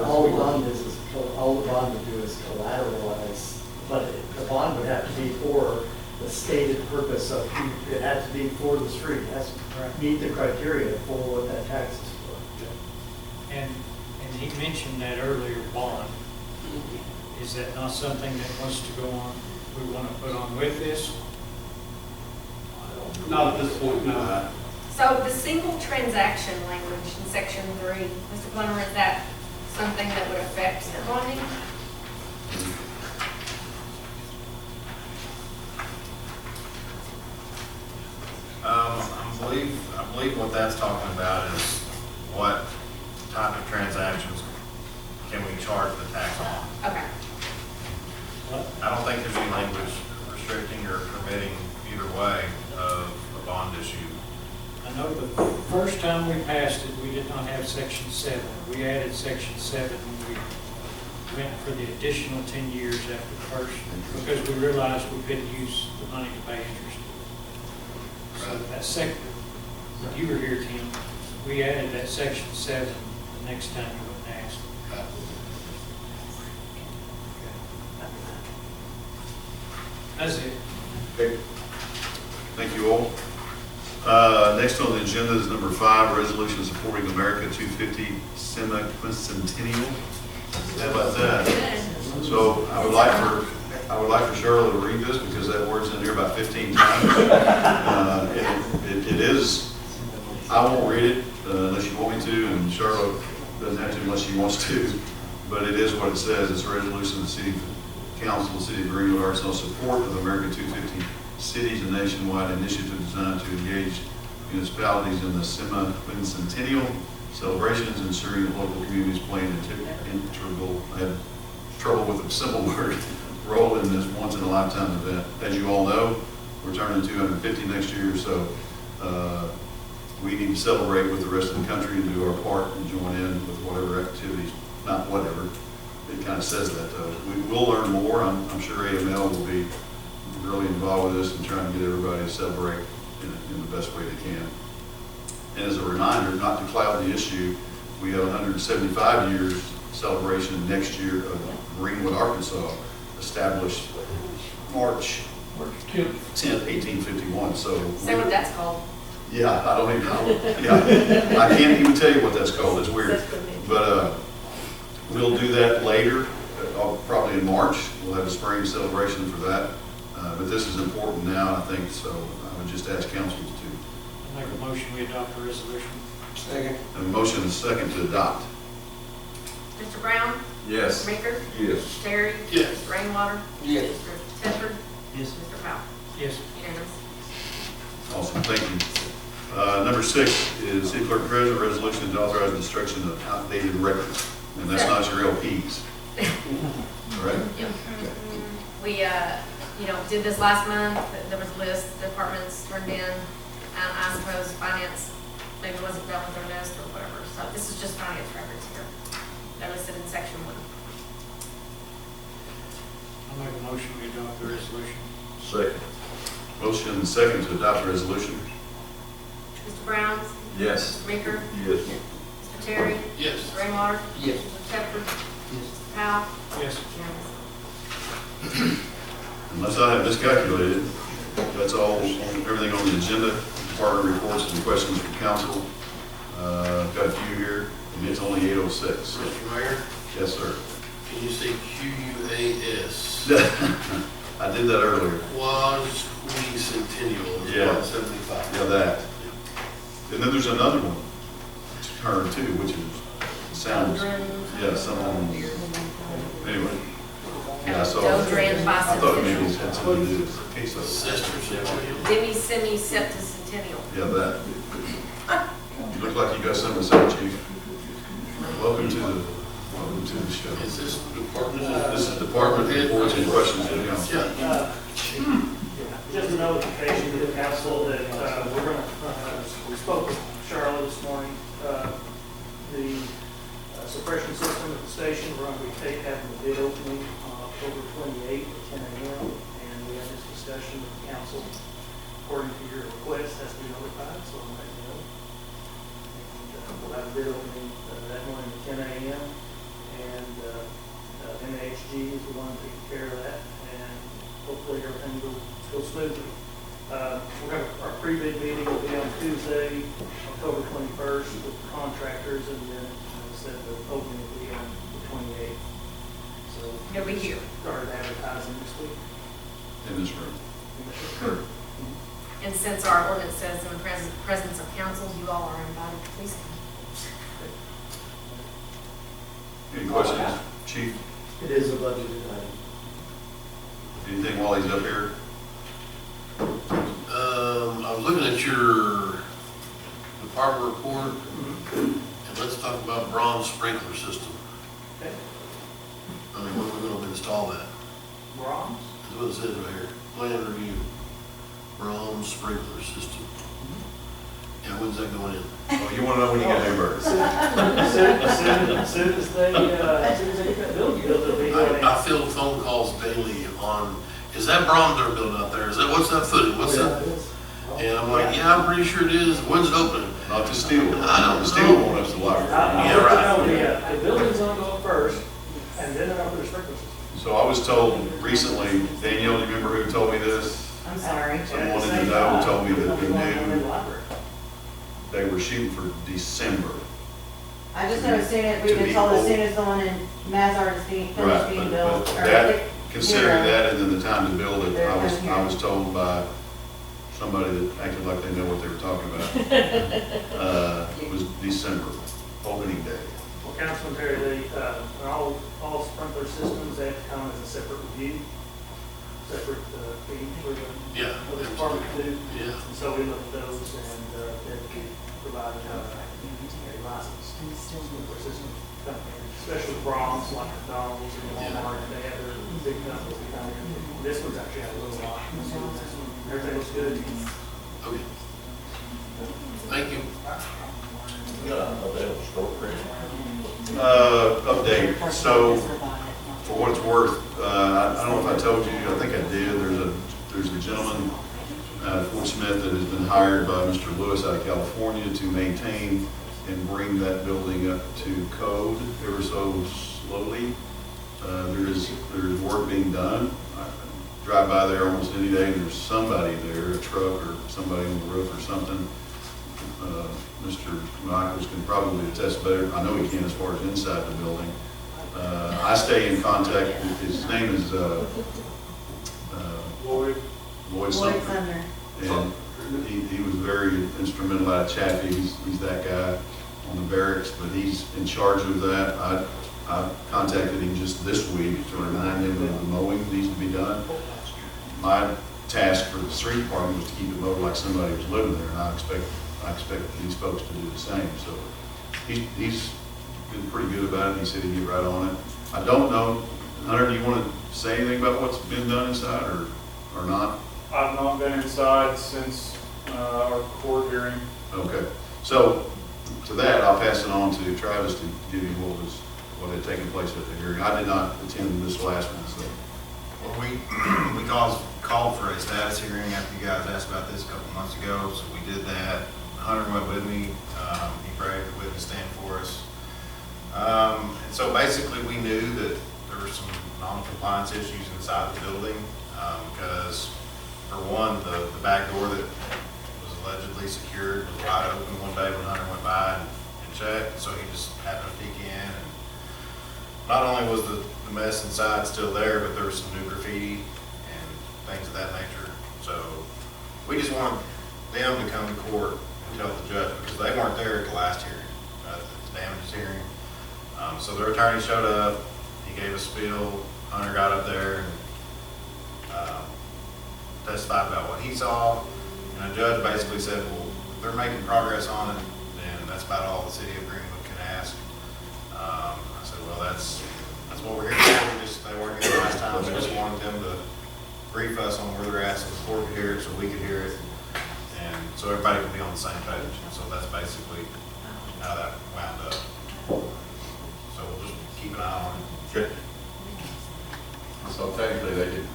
Speaker 8: All the bond is all the bond would do is collateralize, but the bond would have to be for the stated purpose of, it had to be for the street, it has to meet the criteria for what that tax is for.
Speaker 11: And he mentioned that earlier, bond. Is that not something that wants to go on, we want to put on with this?
Speaker 9: Not at this point, no.
Speaker 2: So the single transaction language in section 3, Mr. Plummer, is that something that would affect the bonding?
Speaker 12: I believe what that's talking about is what type of transactions can we charge the tax on.
Speaker 2: Okay.
Speaker 12: I don't think there's any language restricting or permitting either way of a bond issue.
Speaker 11: I know the first time we passed it, we did not have section 7. We added section 7 when we went for the additional 10 years after the first, because we realized we couldn't use the money to pay interest. So that second, when you were here, Tim, we added that section 7 the next time you went and asked. That's it.
Speaker 1: Okay. Thank you all. Next on the agenda is number 5, resolution supporting America 250 semi-quincentennial. How about that? So I would like for Cheryl to read this because that word's in here about 15 times. It is, I won't read it unless you want me to, and Charlotte doesn't have to unless she wants to, but it is what it says. It's a resolution of the City Council of the City of Greenwood, Arkansas, support of America 250 cities and nationwide initiative designed to engage municipalities in the semi-quincentennial celebrations, ensuring that local communities play an integral, I had trouble with a simple word, role in this once-in-a-lifetime event. As you all know, we're turning 250 next year, so we need to celebrate with the rest of the country and do our part and join in with whatever activities, not whatever, it kind of says that though. We will learn more. I'm sure AML will be really involved with this and trying to get everybody to celebrate in the best way they can. And as a reminder, not to cloud the issue, we have 175 years celebration next year of Greenwood, Arkansas, established March 10th, 1851. So
Speaker 2: Say what that's called.
Speaker 1: yeah, I don't even know. Yeah, I can't even tell you what that's called. It's weird. But we'll do that later, probably in March. We'll have a spring celebration for that. But this is important now, I think, so I would just ask council to
Speaker 11: Make a motion, we adopt the resolution.
Speaker 5: Second.
Speaker 1: have a motion and a second to adopt.
Speaker 2: Mr. Brown?
Speaker 7: Yes.
Speaker 2: Mr. Meeker?
Speaker 4: Yes.
Speaker 2: Mr. Terry?
Speaker 5: Yes.
Speaker 2: Mr. Rainwater?
Speaker 5: Yes.
Speaker 2: Mr. Tedford?
Speaker 14: Yes.
Speaker 2: Mr. Powell?
Speaker 11: Yes.
Speaker 2: Unanimous.
Speaker 1: Awesome, thank you. Number 6 is City Clerk Treasurer resolution to authorize destruction of outdated records. And that's not your LPs. Right?
Speaker 2: Yep. We, did this last month. There was a list, departments turned in. I suppose finance maybe wasn't done with their list or whatever. So this is just finance records here. They're listed in section 1.
Speaker 11: I'll make a motion, we adopt the resolution.
Speaker 4: Second.
Speaker 1: Motion and second to adopt the resolution.
Speaker 2: Mr. Brown?
Speaker 7: Yes.
Speaker 2: Mr. Meeker?
Speaker 4: Yes.
Speaker 2: Mr. Terry?
Speaker 5: Yes.
Speaker 2: Mr. Rainwater?
Speaker 5: Yes.
Speaker 2: Mr. Tedford?
Speaker 14: Yes.
Speaker 2: Mr. Powell?
Speaker 11: Yes.
Speaker 2: Unanimous.
Speaker 1: Unless I have miscalculated, that's all, everything on the agenda. Department reports and questions from council. Got a few here, and it's only 8:06.
Speaker 5: Mr. Mayor,
Speaker 1: Yes, sir.
Speaker 5: can you say QUAS?
Speaker 1: I did that earlier.
Speaker 5: Quadricentennial is
Speaker 1: Yeah.
Speaker 5: 175.
Speaker 1: Yeah, that. And then there's another one, her too, which is, sounds, yeah, someone, anyway. Yeah, so
Speaker 2: Dodran
Speaker 1: I thought maybe
Speaker 2: bicentennial.
Speaker 1: it had something to do with the case of,
Speaker 5: Sesquicentennial.
Speaker 2: Demi-semi-septicentennial.
Speaker 1: yeah, that. You look like you got something to say, Chief. Welcome to the show.
Speaker 5: Is this department?
Speaker 1: This is department reports and questions from council.
Speaker 5: Yeah.
Speaker 15: Just a notification to the council that we're going to, we spoke with Charlotte this morning, the suppression system at the station, we're going to be having the bid opening on October 28th at 10 a.m. And we had this discussion with the council. According to your request, has to be notified, so I'm letting you know. And we'll have a bid opening that morning at 10 a.m. And MHG is the one taking care of that. And hopefully everything will go smoothly. We're going to, our pre-bid meeting will be on Tuesday, October 21st with the contractors, and then, as I said, the opening will be on the 28th. So
Speaker 2: You'll be here.
Speaker 15: started advertising this week.
Speaker 1: In this room.
Speaker 15: Sure.
Speaker 2: And since our ordinance says in the presence of council, you all are invited to please come.
Speaker 1: Any questions, Chief?
Speaker 8: It is a budgeted item.
Speaker 1: Anything while he's up here?
Speaker 5: I was looking at your department report, and let's talk about bronze sprinkler system.
Speaker 15: Okay.
Speaker 5: I mean, when we're gonna install that?
Speaker 15: Bronze?
Speaker 5: That's what it says right here, plan review, bronze sprinkler system. Yeah, when's that going in?
Speaker 1: Oh, you wanna know when you get Hamburg?
Speaker 15: As soon as they get that building built, they'll be going in.
Speaker 5: I field phone calls daily on, is that Brahms they're building out there? Is that, what's that footing? What's that? And I'm like, yeah, I'm pretty sure it is. When's it opening?
Speaker 1: Not to steal.
Speaker 5: I don't
Speaker 1: The steel won't have to library.
Speaker 5: Yeah, right.
Speaker 15: The building's gonna go up first, and then they're gonna put a sprinkler system.
Speaker 1: So I was told recently, Danielle, do you remember who told me this?
Speaker 6: I'm sorry.
Speaker 1: Someone in the know told me that they knew
Speaker 15: Library.
Speaker 1: they were shooting for December.
Speaker 6: I just know as soon as, we've been told as soon as the one in Mazard is being, finished
Speaker 1: Right,
Speaker 6: being
Speaker 1: but
Speaker 6: built. or
Speaker 1: that, considering
Speaker 6: zero.
Speaker 1: that and then the time to build it,
Speaker 6: They're
Speaker 1: I
Speaker 6: coming
Speaker 1: was told by somebody that acted like they know what they were talking about. It was December, opening day.
Speaker 15: Well, Councilman Terry, all sprinkler systems, they have to come as a separate review, separate fee for the
Speaker 5: Yeah.
Speaker 15: other department to do.
Speaker 5: Yeah.
Speaker 15: And so we look at those and then provide a licensed sprinkler system company, especially Brahms, like McDonald's and Walmart, they have their big companies that come in. This one's actually had a little lot. Everything looks good.
Speaker 5: Okay. Thank you.
Speaker 1: Update, so for what it's worth, I don't know if I told you, I think I did, there's a gentleman, Fort Smith, that has been hired by Mr. Lewis out of California to maintain and bring that building up to code ever so slowly. There's work being done. I drive by there almost any day and there's somebody there, a truck or somebody on the roof or something. Mr. Michaels can probably attest better. I know he can as far as inside the building. I stay in contact with, his name is
Speaker 3: Lloyd.
Speaker 1: Lloyd
Speaker 6: Lloyd
Speaker 1: Sumner.
Speaker 6: Sumner.
Speaker 1: And he was very instrumental out of Chaffee. He's that guy on the barracks, but he's in charge of that. I contacted him just this week to remind him that the mowing needs to be done. My task for the street department was to keep it mowed like somebody was living there, and I expect these folks to do the same. So he's been pretty good about it. He said he'd get right on it. I don't know, Hunter, do you want to say anything about what's been done inside or not?
Speaker 3: I've not been inside since our court hearing.
Speaker 1: Okay, so to that, I'll pass it on to Travis to give you what had taken place at the hearing. I did not attend this last one, so.
Speaker 12: Well, we called for a status hearing after you guys asked about this a couple months ago, so we did that. Hunter went with me. He braved the witness stand for us. And so basically we knew that there were some non-compliance issues inside the building because, for one, the back door that was allegedly secured was wide open one day when Hunter went by and checked, so he just happened to peek in. And not only was the mess inside still there, but there was some new graffiti and things of that nature. So we just wanted them to come to court and tell the judge, because they weren't there at the last hearing, the damages hearing. So their attorney showed up, he gave a spiel, Hunter got up there and testified about what he saw, and the judge basically said, well, if they're making progress on it, then that's about all the city of Greenwood can ask. I said, well, that's what we're here for. They weren't here last time, so we just wanted them to brief us on where they're at so the court could hear it, so we could hear it, and so everybody could be on the same page. And so that's basically how that wound up. So we'll just keep an eye on it.
Speaker 1: Okay.
Speaker 7: So technically, they could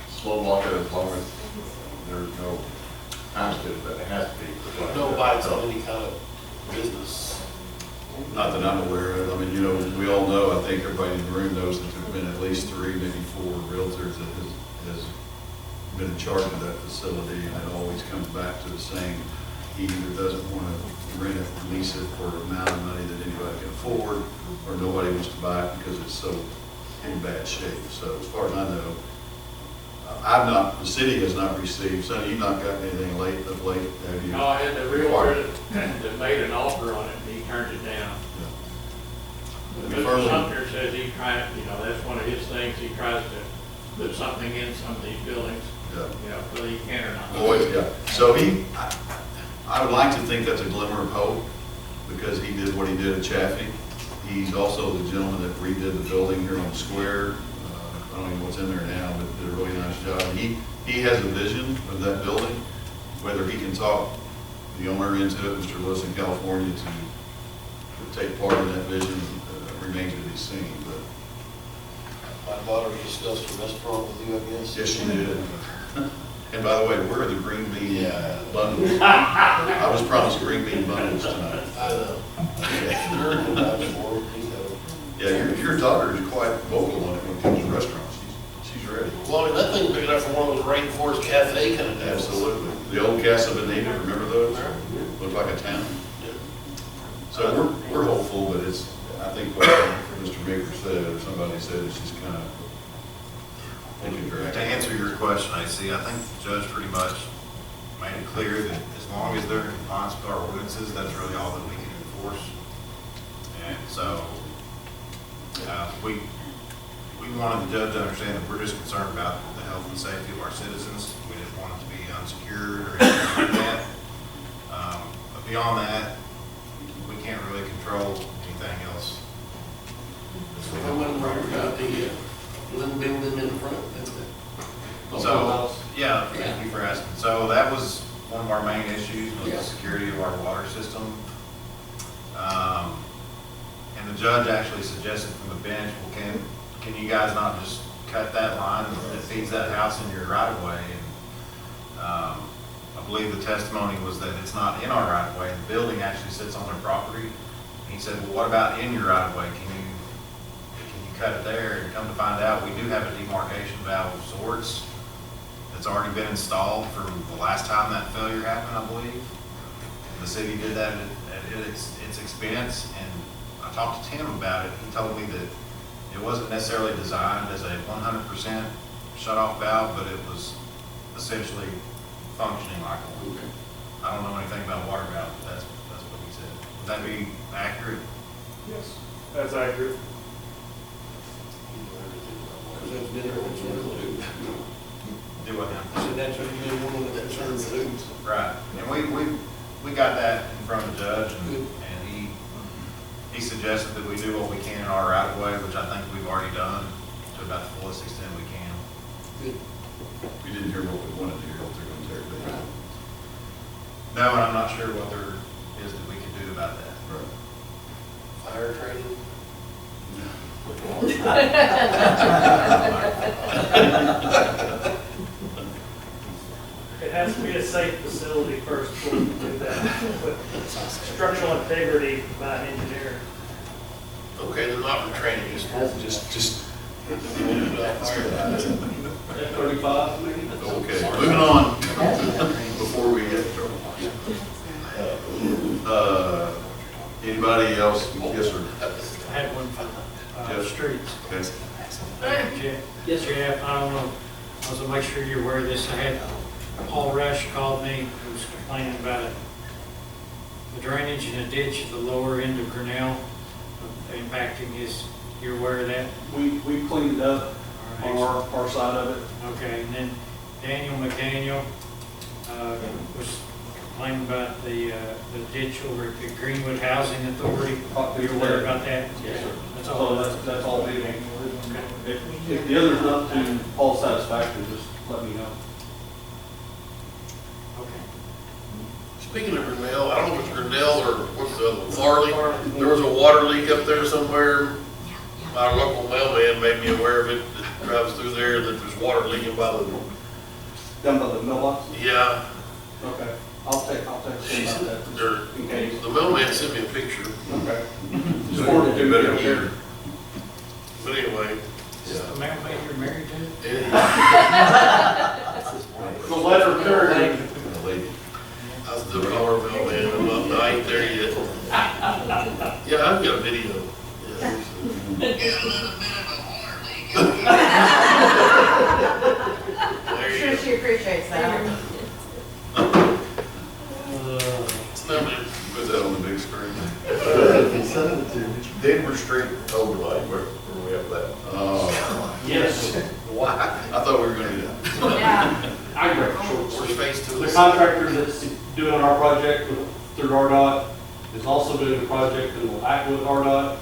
Speaker 7: slow walk it as long as there's no time to it, but it has to be.
Speaker 5: No bites on any kind of business.
Speaker 1: Not that I'm aware of. I mean, you know, we all know, I think everybody in the room knows that there've been at least 3, maybe 4 realtors that has been in charge of that facility, and it always comes back to the same. He either doesn't want to rent it, lease it for an amount of money that anybody can afford, or nobody wants to buy it because it's so in bad shape. So as far as I know, the city has not received, Sonny, you've not gotten anything late, have you?
Speaker 9: No, I had the realtor that made an offer on it, and he turned it down. Mr. Sumner says he tried, that's one of his things, he tries to put something in some of these buildings, whether he can or not.
Speaker 1: Boy, yeah. So I would like to think that's a glimmer of hope, because he did what he did at Chaffee. He's also the gentleman that redid the building here on the square. I don't even know what's in there now, but did a really nice job. He has a vision of that building. Whether he can talk the owner into it, Mr. Lewis in California, to take part in that vision remains to be seen, but.
Speaker 5: My daughter discussed a restaurant with you, I guess.
Speaker 1: Yes, she did. And by the way, where are the green bean
Speaker 5: Yeah.
Speaker 1: bundles? I was promised green bean bundles tonight.
Speaker 5: I know. Sure, and I was for it, you know.
Speaker 1: Yeah, your daughter is quite vocal on it when it comes to restaurants. She's ready.
Speaker 5: Well, I mean, that thing's big enough for one of those rainforest cafe kind of deals.
Speaker 1: Absolutely. The old Casa Bonita, remember those? Looked like a town. So we're hopeful, but it's, I think what Mr. Baker said, or somebody said, it's just kind of thinking direct.
Speaker 12: To answer your question, AC, I think the judge pretty much made it clear that as long as they're in compliance with our ordinances, that's really all that we can enforce. And so, we wanted the judge to understand that we're just concerned about the health and safety of our citizens. We didn't want it to be unsecured or anything like that. But beyond that, we can't really control anything else.
Speaker 5: I wouldn't worry about the little building in front.
Speaker 12: So, yeah, thank you for asking. So that was one of our main issues, was the security of our water system. And the judge actually suggested from the bench, well, can you guys not just cut that line that feeds that house in your right of way? And I believe the testimony was that it's not in our right of way. The building actually sits on their property. And he said, well, what about in your right of way? Can you cut it there? And come to find out, we do have a demarcation valve of sorts that's already been installed from the last time that failure happened, I believe. The city did that at its expense, and I talked to Tim about it. He told me that it wasn't necessarily designed as a 100% shut-off valve, but it was essentially functioning like one. I don't know anything about water valves, but that's what he said. Would that be accurate?
Speaker 3: Yes, that's accurate.
Speaker 5: Because that's been there with food.
Speaker 12: Do what now?
Speaker 5: So that's what you didn't want with that certain foods.
Speaker 12: Right, and we got that in front of the judge, and he suggested that we do what we can in our right of way, which I think we've already done to about the fullest extent we can.
Speaker 5: Good.
Speaker 1: We didn't hear what we wanted to hear, what they're going to tear it down.
Speaker 12: No, and I'm not sure what there is that we can do about that.
Speaker 1: Right.
Speaker 5: Fire training.
Speaker 15: It has to be a safe facility first before we do that. But structural integrity by an engineer.
Speaker 5: Okay, they're not for training, just.
Speaker 13: 35 maybe?
Speaker 1: Okay, moving on, before we get in trouble. Anybody else? Yes, sir.
Speaker 11: I had one for
Speaker 1: Jeff.
Speaker 11: streets.
Speaker 1: Okay.
Speaker 11: Jeff, I don't know, I was gonna make sure you're aware of this. I had Paul Rush called me, who was complaining about the drainage in a ditch at the lower end of Grinnell, impacting his, you're aware of that?
Speaker 13: We cleaned it up on our side of it.
Speaker 11: Okay, and then Daniel McDaniel was complaining about the ditch over at the Greenwood Housing Authority. You're aware about that?
Speaker 13: Yes, sir.
Speaker 11: That's all.
Speaker 13: That's all we do. If the other's not to Paul's satisfaction, just let me know.
Speaker 11: Okay.
Speaker 5: Speaking of Grinnell, I don't know if it's Grinnell or what's the other one, Farley. There was a water leak up there somewhere. My local mailman made me aware of it, that drives through there, that there's water leaking by the,
Speaker 13: Down by the mailbox?
Speaker 5: yeah.
Speaker 13: Okay. I'll take about that. In case.
Speaker 5: The mailman sent me a picture,
Speaker 13: Okay. Just wanted to
Speaker 1: You better
Speaker 13: do
Speaker 1: hear.
Speaker 13: it.
Speaker 5: but anyway.
Speaker 11: The mailman you're married to?
Speaker 13: The letter carried.
Speaker 5: I still call her mailman, I ain't there yet. Yeah, I've got a video.
Speaker 6: I'm sure she appreciates that.
Speaker 1: Put that on the big screen. Denver Street overlay, where we have that?
Speaker 13: Yes.
Speaker 1: Why? I thought we were gonna do that.
Speaker 2: Yeah.
Speaker 13: I agree.
Speaker 5: Where's phase two?
Speaker 13: The contractor that's doing our project through RDOT is also doing a project that will act with RDOT.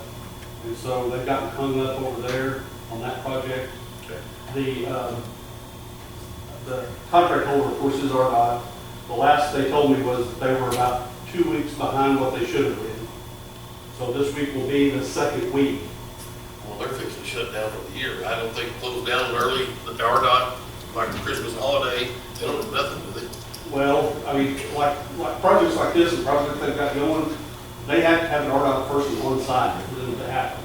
Speaker 13: And so they've gotten hung up over there on that project.
Speaker 1: Okay.
Speaker 13: The contract holder, of course, is RDOT.
Speaker 16: The last they told me was that they were about 2 weeks behind what they should have been. So this week will be the second week.
Speaker 5: Well, they're fixing to shut down for the year. I don't think close down early, the RDOT, like the Christmas holiday, they don't do nothing, do they?
Speaker 16: Well, I mean, like projects like this and projects they've got going, they have to have an RDOT person on site for them to happen.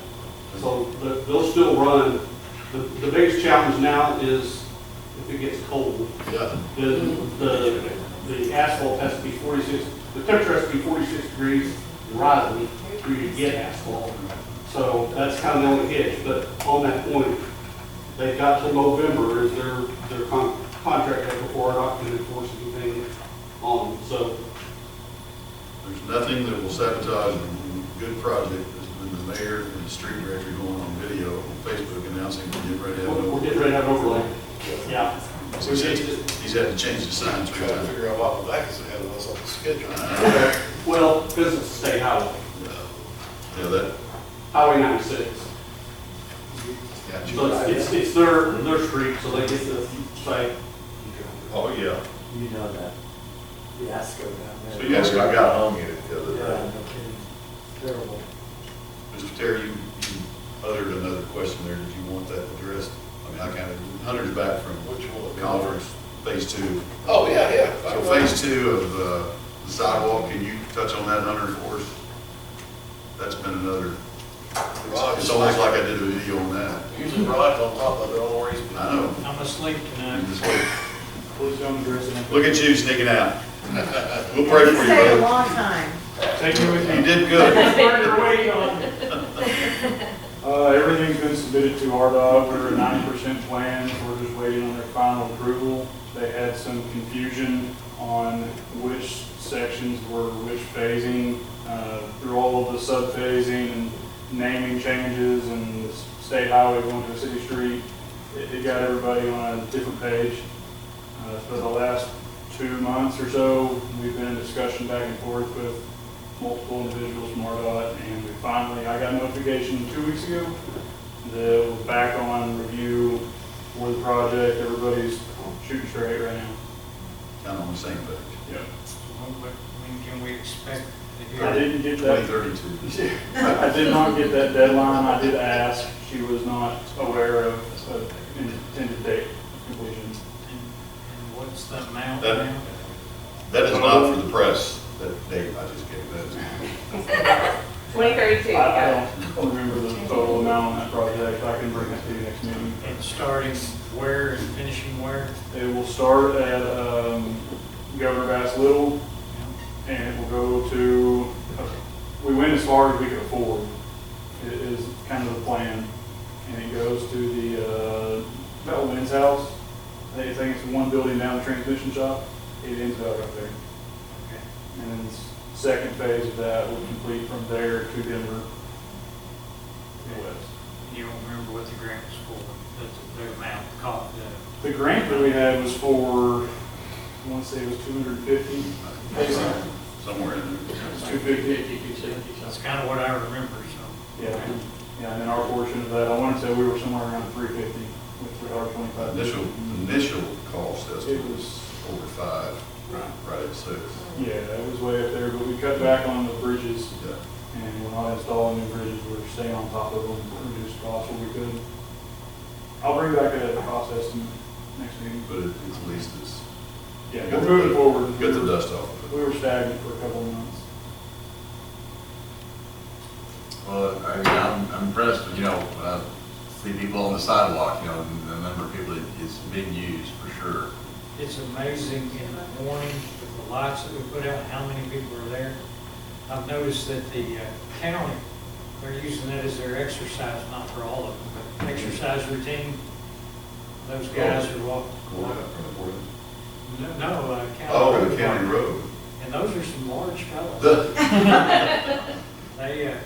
Speaker 16: So they'll still run. The biggest challenge now is if it gets cold.
Speaker 5: Yeah.
Speaker 16: The asphalt has to be 46, the temperature has to be 46 degrees and rising for you to get asphalt. So that's kind of the only hitch. But on that point, they've got till November as their contract date before RDOT can enforce anything on them. So
Speaker 1: There's nothing that will sabotage a good project as when the mayor and the street director going on video on Facebook announcing we're getting ready to have an
Speaker 16: we're getting ready to have an overlay. Yeah.
Speaker 1: So he's had to change the signs three
Speaker 5: Trying to
Speaker 1: times.
Speaker 5: figure out why the back is ahead of us on the schedule.
Speaker 16: Well, because it's a state highway,
Speaker 1: Yeah, that,
Speaker 16: Highway 96.
Speaker 1: got you.
Speaker 16: So it's their street, so they get to say,
Speaker 1: Oh, yeah.
Speaker 8: You know that. Fiasco down there.
Speaker 1: So you guys got
Speaker 4: home in it the other
Speaker 8: Yeah,
Speaker 4: day.
Speaker 8: no kidding. Terrible.
Speaker 1: Mr. Terry, you uttered another question there. Did you want that addressed? I mean, I kind of, Hunter's back from
Speaker 5: Which one?
Speaker 1: conference, phase 2.
Speaker 5: Oh, yeah.
Speaker 1: So phase 2 of the sidewalk, can you touch on that, Hunter, for us? That's been another, it's almost like I did a video on that.
Speaker 5: Usually Rod's on top of it, on the race.
Speaker 1: I know.
Speaker 11: I'm asleep tonight.
Speaker 1: Just wait.
Speaker 3: Please don't address it.
Speaker 1: Look at you sneaking out. We'll pray for you,
Speaker 6: Stay a
Speaker 1: brother.
Speaker 6: long time.
Speaker 3: Take me with
Speaker 1: You
Speaker 3: you.
Speaker 1: did good.
Speaker 3: Everything's been submitted to RDOT. We're at 90% planned. We're just waiting on their final approval. They had some confusion on which sections were which phasing, through all of the sub-phasing and naming changes and the state highway going to a city street. It got everybody on a different page. For the last 2 months or so, we've been in discussion back and forth with multiple individuals from RDOT, and I got notification 2 weeks ago that we're back on review for the project. Everybody's shooting straight right now.
Speaker 1: Kind of on the same page.
Speaker 3: Yep.
Speaker 11: When can we expect to hear?
Speaker 3: I didn't get that.
Speaker 1: 2032.
Speaker 3: I did not get that deadline. I did ask. She was not aware of an intended date of completion.
Speaker 11: And what's the amount
Speaker 1: That-
Speaker 11: now?
Speaker 1: That is not for the press, that date I just gave. That is
Speaker 6: 2032.
Speaker 3: I don't remember the total amount on that project. I can bring that to you next meeting.
Speaker 11: And starting where and finishing where?
Speaker 3: It will start at Governor Bass Little, and it will go to, we went as far as we could afford. It is kind of the plan. And it goes to the Metal Men's House. I think it's one building down the transmission shop. It ends up right there.
Speaker 11: Okay.
Speaker 3: And then the second phase of that will complete from there to Denver, west.
Speaker 11: You don't remember what the grant was for, the amount cost,
Speaker 3: The grant that we had was for, I want to say it was 250.
Speaker 1: somewhere in there.
Speaker 3: It's 250.
Speaker 11: that's kind of what I remember, so.
Speaker 3: Yeah, yeah, and then our portion of that, I want to say we were somewhere around 350 with our 25.
Speaker 1: Initial cost
Speaker 3: It
Speaker 1: estimate
Speaker 3: was,
Speaker 1: over 5, right at 6.
Speaker 3: yeah, it was way up there, but we cut back on the bridges,
Speaker 1: Yeah.
Speaker 3: and we're not installing new bridges, we're staying on top of them, reduce costs where we could. I'll bring back a cost estimate next meeting.
Speaker 1: But at least it's,
Speaker 3: Yeah, we're moving forward.
Speaker 1: get the dust off of
Speaker 3: We
Speaker 1: it.
Speaker 3: were stagnant for a couple of months.
Speaker 7: Well, I'm impressed, when I see people on the sidewalk, the number of people it's being used for sure.
Speaker 11: It's amazing in the morning, with the lights that we put out, how many people are there. I've noticed that the county, they're using that as their exercise, not for all of them, but exercise routine. Those guys are walking. No, county.
Speaker 1: Oh, the county road.
Speaker 11: And those are some large fellows. They, at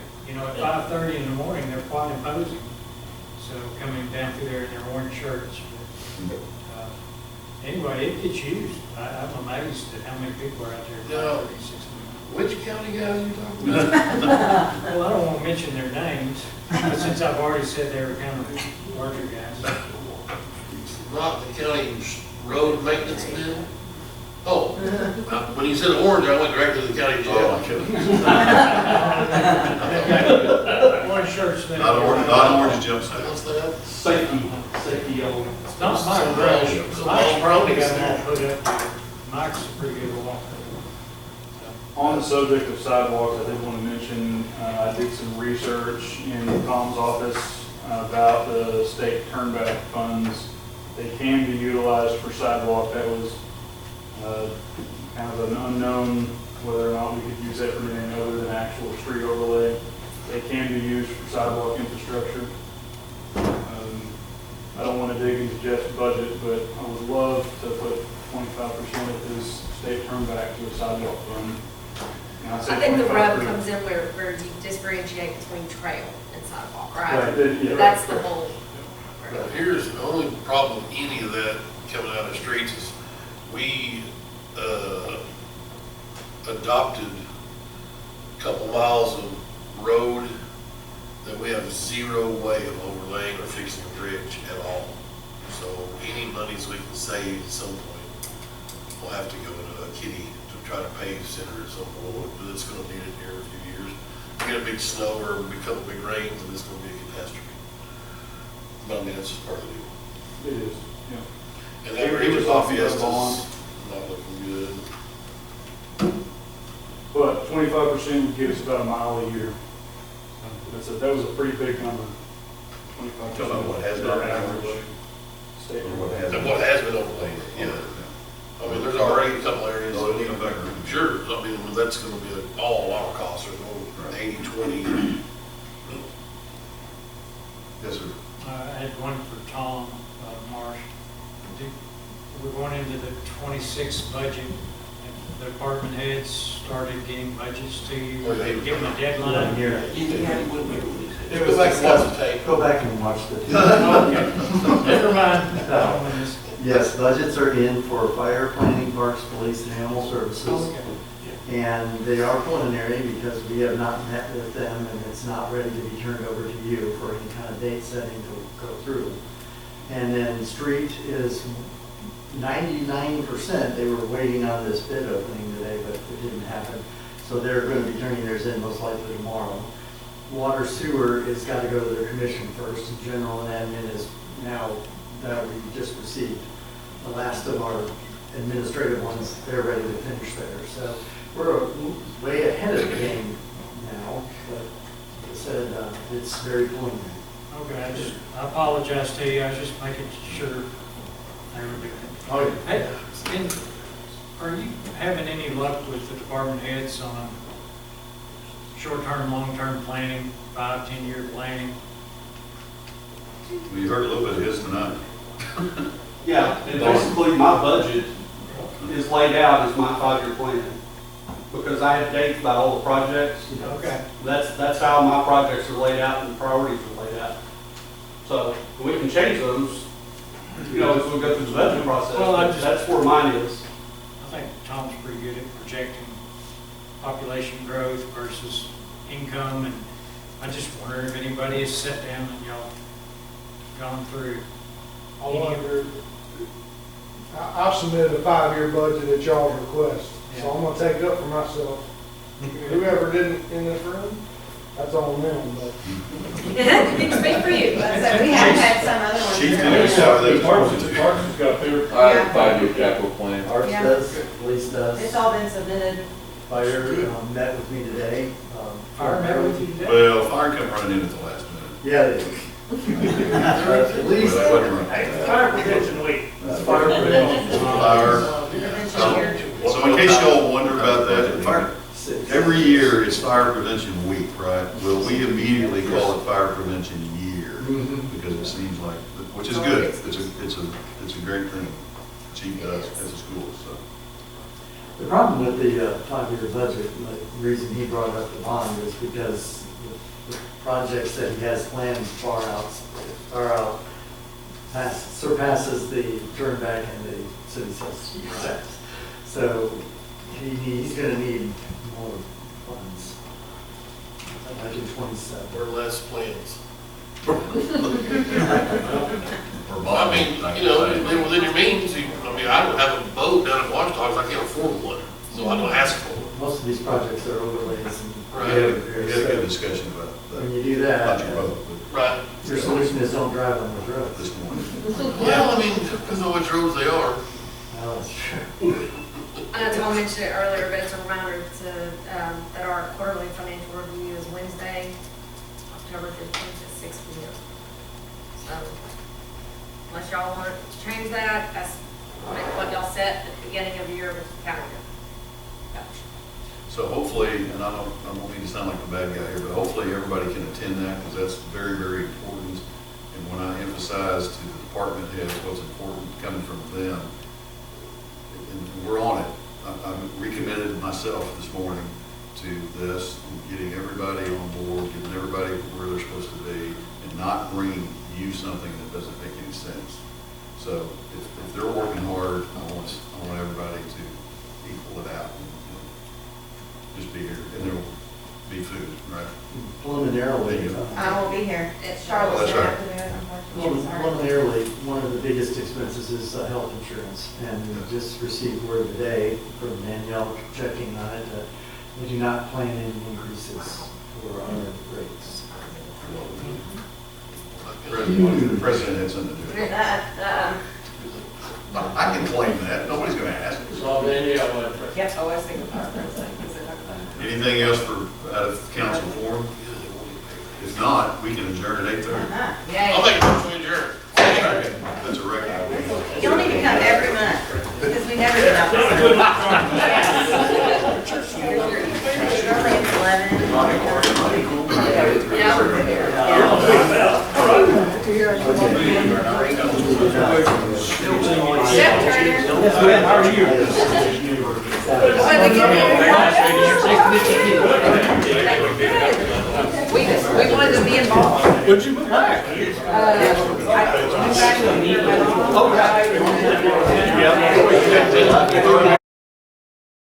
Speaker 11: 5:30 in the morning, they're quite imposing. So coming down through there in their orange shirts. Anyway, it gets used. I'm amazed at how many people are out there. At 5:30, 6 in the morning.
Speaker 5: Which county guys are you talking about?
Speaker 11: Well, I don't want to mention their names, but since I've already said they were kind of larger guys.
Speaker 5: Not the county road maintenance men? Oh, when you said orange, I went directly to the county jail.
Speaker 1: Oh, my goodness.
Speaker 11: One shirt's there.
Speaker 1: Not orange jumpsuit.
Speaker 5: What's that?
Speaker 16: Safety yellow.
Speaker 11: It's not my
Speaker 5: Some
Speaker 11: brush.
Speaker 5: brown- some
Speaker 11: Mike's
Speaker 5: brown
Speaker 11: probably
Speaker 5: brownies
Speaker 11: got
Speaker 5: there.
Speaker 11: that put up. Mike's a pretty good one.
Speaker 3: On the subject of sidewalks, I did want to mention, I did some research in Tom's office about the state turnback funds. They can be utilized for sidewalk. That was kind of an unknown whether or not we could use that for anything other than actual street overlay. They can be used for sidewalk infrastructure. I don't want to dig into Jeff's budget, but I would love to put 25% of his state turnback to a sidewalk fund. And
Speaker 2: I
Speaker 3: say
Speaker 2: think the rub
Speaker 3: 25%.
Speaker 2: comes in where you differentiate between trail and sidewalk,
Speaker 3: Right,
Speaker 2: right?
Speaker 3: yeah.
Speaker 2: That's the whole.
Speaker 5: Now, here's the only problem with any of that coming out of the streets is we, adopted a couple miles of road that we have zero way of overlaying or fixing a bridge at all. So any monies we can save at some point will have to go into a kitty to try to pave center at some point, but it's gonna need it here in a few years. Get a big snow or become big rains and it's gonna be a catastrophe. But I mean, that's just part of the deal.
Speaker 3: It is, yeah.
Speaker 5: And that
Speaker 3: He
Speaker 5: bridge
Speaker 3: was
Speaker 5: is off
Speaker 3: talking about
Speaker 5: Fiesta's not looking good.
Speaker 3: But 25% would give us about a mile a year. That was a pretty big number. 25%.
Speaker 1: Talking about what has been
Speaker 3: Our
Speaker 1: averaged.
Speaker 3: average state.
Speaker 1: Or what has
Speaker 5: And what has been overlaid, yeah. I mean, there's already a couple areas.
Speaker 1: Oh, it'll even better.
Speaker 5: Sure, I mean, that's gonna be all a lot of costs, or no 80-20.
Speaker 1: Yes, sir.
Speaker 11: I had one for Tom, Marsh. We're going into the 26 budget. The department heads started getting budgets to you,
Speaker 5: Oh, yeah.
Speaker 11: give them a deadline.
Speaker 5: Go back and watch the tape.
Speaker 8: Go back and watch the.
Speaker 11: Never mind.
Speaker 8: Yes, budgets are in for fire, planning, parks, police, and animal services.
Speaker 11: Okay.
Speaker 8: And they are preliminary because we have not met with them and it's not ready to be turned over to you for any kind of date setting to go through. And then street is 99%, they were waiting on this bid opening today, but it didn't happen. So they're going to be turning theirs in most likely tomorrow. Water sewer has got to go to their commission first. And general and admin is now, that we just received the last of our administrative ones, they're ready to finish theirs. So we're way ahead of the game now, but like I said, it's very preliminary.
Speaker 11: Okay, I apologize to you, I was just making sure they were doing it.
Speaker 8: Oh, yeah.
Speaker 11: Hey, are you having any luck with the department heads on short-term, long-term planning, 5-10-year planning?
Speaker 1: Well, you heard a little bit of his tonight.
Speaker 16: Yeah, and basically my budget is laid out as my 5-year plan. Because I have dates about all the projects.
Speaker 11: Okay.
Speaker 16: That's how my projects are laid out and priorities are laid out. So we can change those, you know, as we go through the budget process.
Speaker 11: Well,
Speaker 16: but that's where mine is.
Speaker 11: I think Tom's pretty good at projecting population growth versus income, and I just wonder if anybody has sat down and y'all gone through.
Speaker 17: I wonder, I've submitted a 5-year budget at y'all's request, so I'm gonna take it up for myself. Whoever didn't in this room, that's on them, but.
Speaker 2: Didn't speak for you.
Speaker 6: So we have had some other ones.
Speaker 1: Chief,
Speaker 6: that-
Speaker 1: can you start with
Speaker 13: Parks
Speaker 1: those?
Speaker 13: has got their,
Speaker 10: I have a 5-year capital plan.
Speaker 8: Arts
Speaker 6: Yeah.
Speaker 8: does, police
Speaker 6: It's
Speaker 8: does,
Speaker 6: all been submitted.
Speaker 8: fire met with me today.
Speaker 11: Fire met with you today?
Speaker 1: Well, fire come running in at the last minute.
Speaker 8: Yeah, they do. At least,
Speaker 1: Well, they wasn't running.
Speaker 15: Hey, Fire Prevention Week.
Speaker 1: Fire.
Speaker 6: Prevention year.
Speaker 1: So in case y'all wonder about that, fire, every year is Fire Prevention Week, right? Well, we immediately call it Fire Prevention Year because it seems like, which is good. It's a great thing. Chief does as a school, so.
Speaker 8: the problem with the 5-year budget, and the reason he brought up the bond is because the projects that he has planned far out, surpasses the turn back and the city sales. So he's gonna need more funds. Budget 27.
Speaker 5: Or less plans.
Speaker 7: Or
Speaker 5: I mean, you know, within your means, I mean, I don't have a boat down at Water house dogs, I can't afford one, so I don't ask for one.
Speaker 8: Most of these projects are overlays and.
Speaker 1: We had a good discussion about that.
Speaker 8: When you do that,
Speaker 1: Not your vote,
Speaker 5: Right.
Speaker 8: your solution is don't drive on those roads.
Speaker 1: this morning.
Speaker 5: Well, I mean, depends on which roads they are.
Speaker 8: Well, that's true.
Speaker 2: I know Tom mentioned it earlier, but it's a reminder to, that our quarterly financial review is Wednesday, October 15th at 6 p.m. So, unless y'all want to change that, that's what y'all set at the beginning of the year with the calendar.
Speaker 1: So hopefully, and I don't mean to sound like the bad guy here, but hopefully everybody can attend that, because that's very, very important. And when I emphasize to the department heads what's important coming from them, and we're on it. I'm recommitted myself this morning to this, and getting everybody on board, getting everybody where they're supposed to be, and not bringing you something that doesn't make any sense. So if they're working hard, I want everybody to equal it out. Just be here, and there will be food, right?
Speaker 8: Preliminarily.
Speaker 6: I will be here.
Speaker 2: It's
Speaker 6: Charlotte's
Speaker 1: that's
Speaker 6: gonna
Speaker 1: right.
Speaker 6: have to do it, unfortunately. Sorry.
Speaker 8: Preliminarily, one of the biggest expenses is health insurance. And we just received word today from Danielle checking on it that we do not plan any increases for our rates.
Speaker 1: The president had something to do with it.
Speaker 6: That,
Speaker 1: I can claim that, nobody's gonna ask.
Speaker 9: So Danielle, what,
Speaker 2: Yep, I always think of our president.
Speaker 1: Anything else out of council forum? If not, we can adjourn at 8:30.
Speaker 5: I'll make a motion to adjourn.
Speaker 1: That's a record.
Speaker 6: You'll need to come every month, because we never get out this early. Early at 11.
Speaker 2: Chef Turner.
Speaker 16: How are you?
Speaker 2: We wanted to be involved.
Speaker 16: Would you move back?
Speaker 2: I moved back to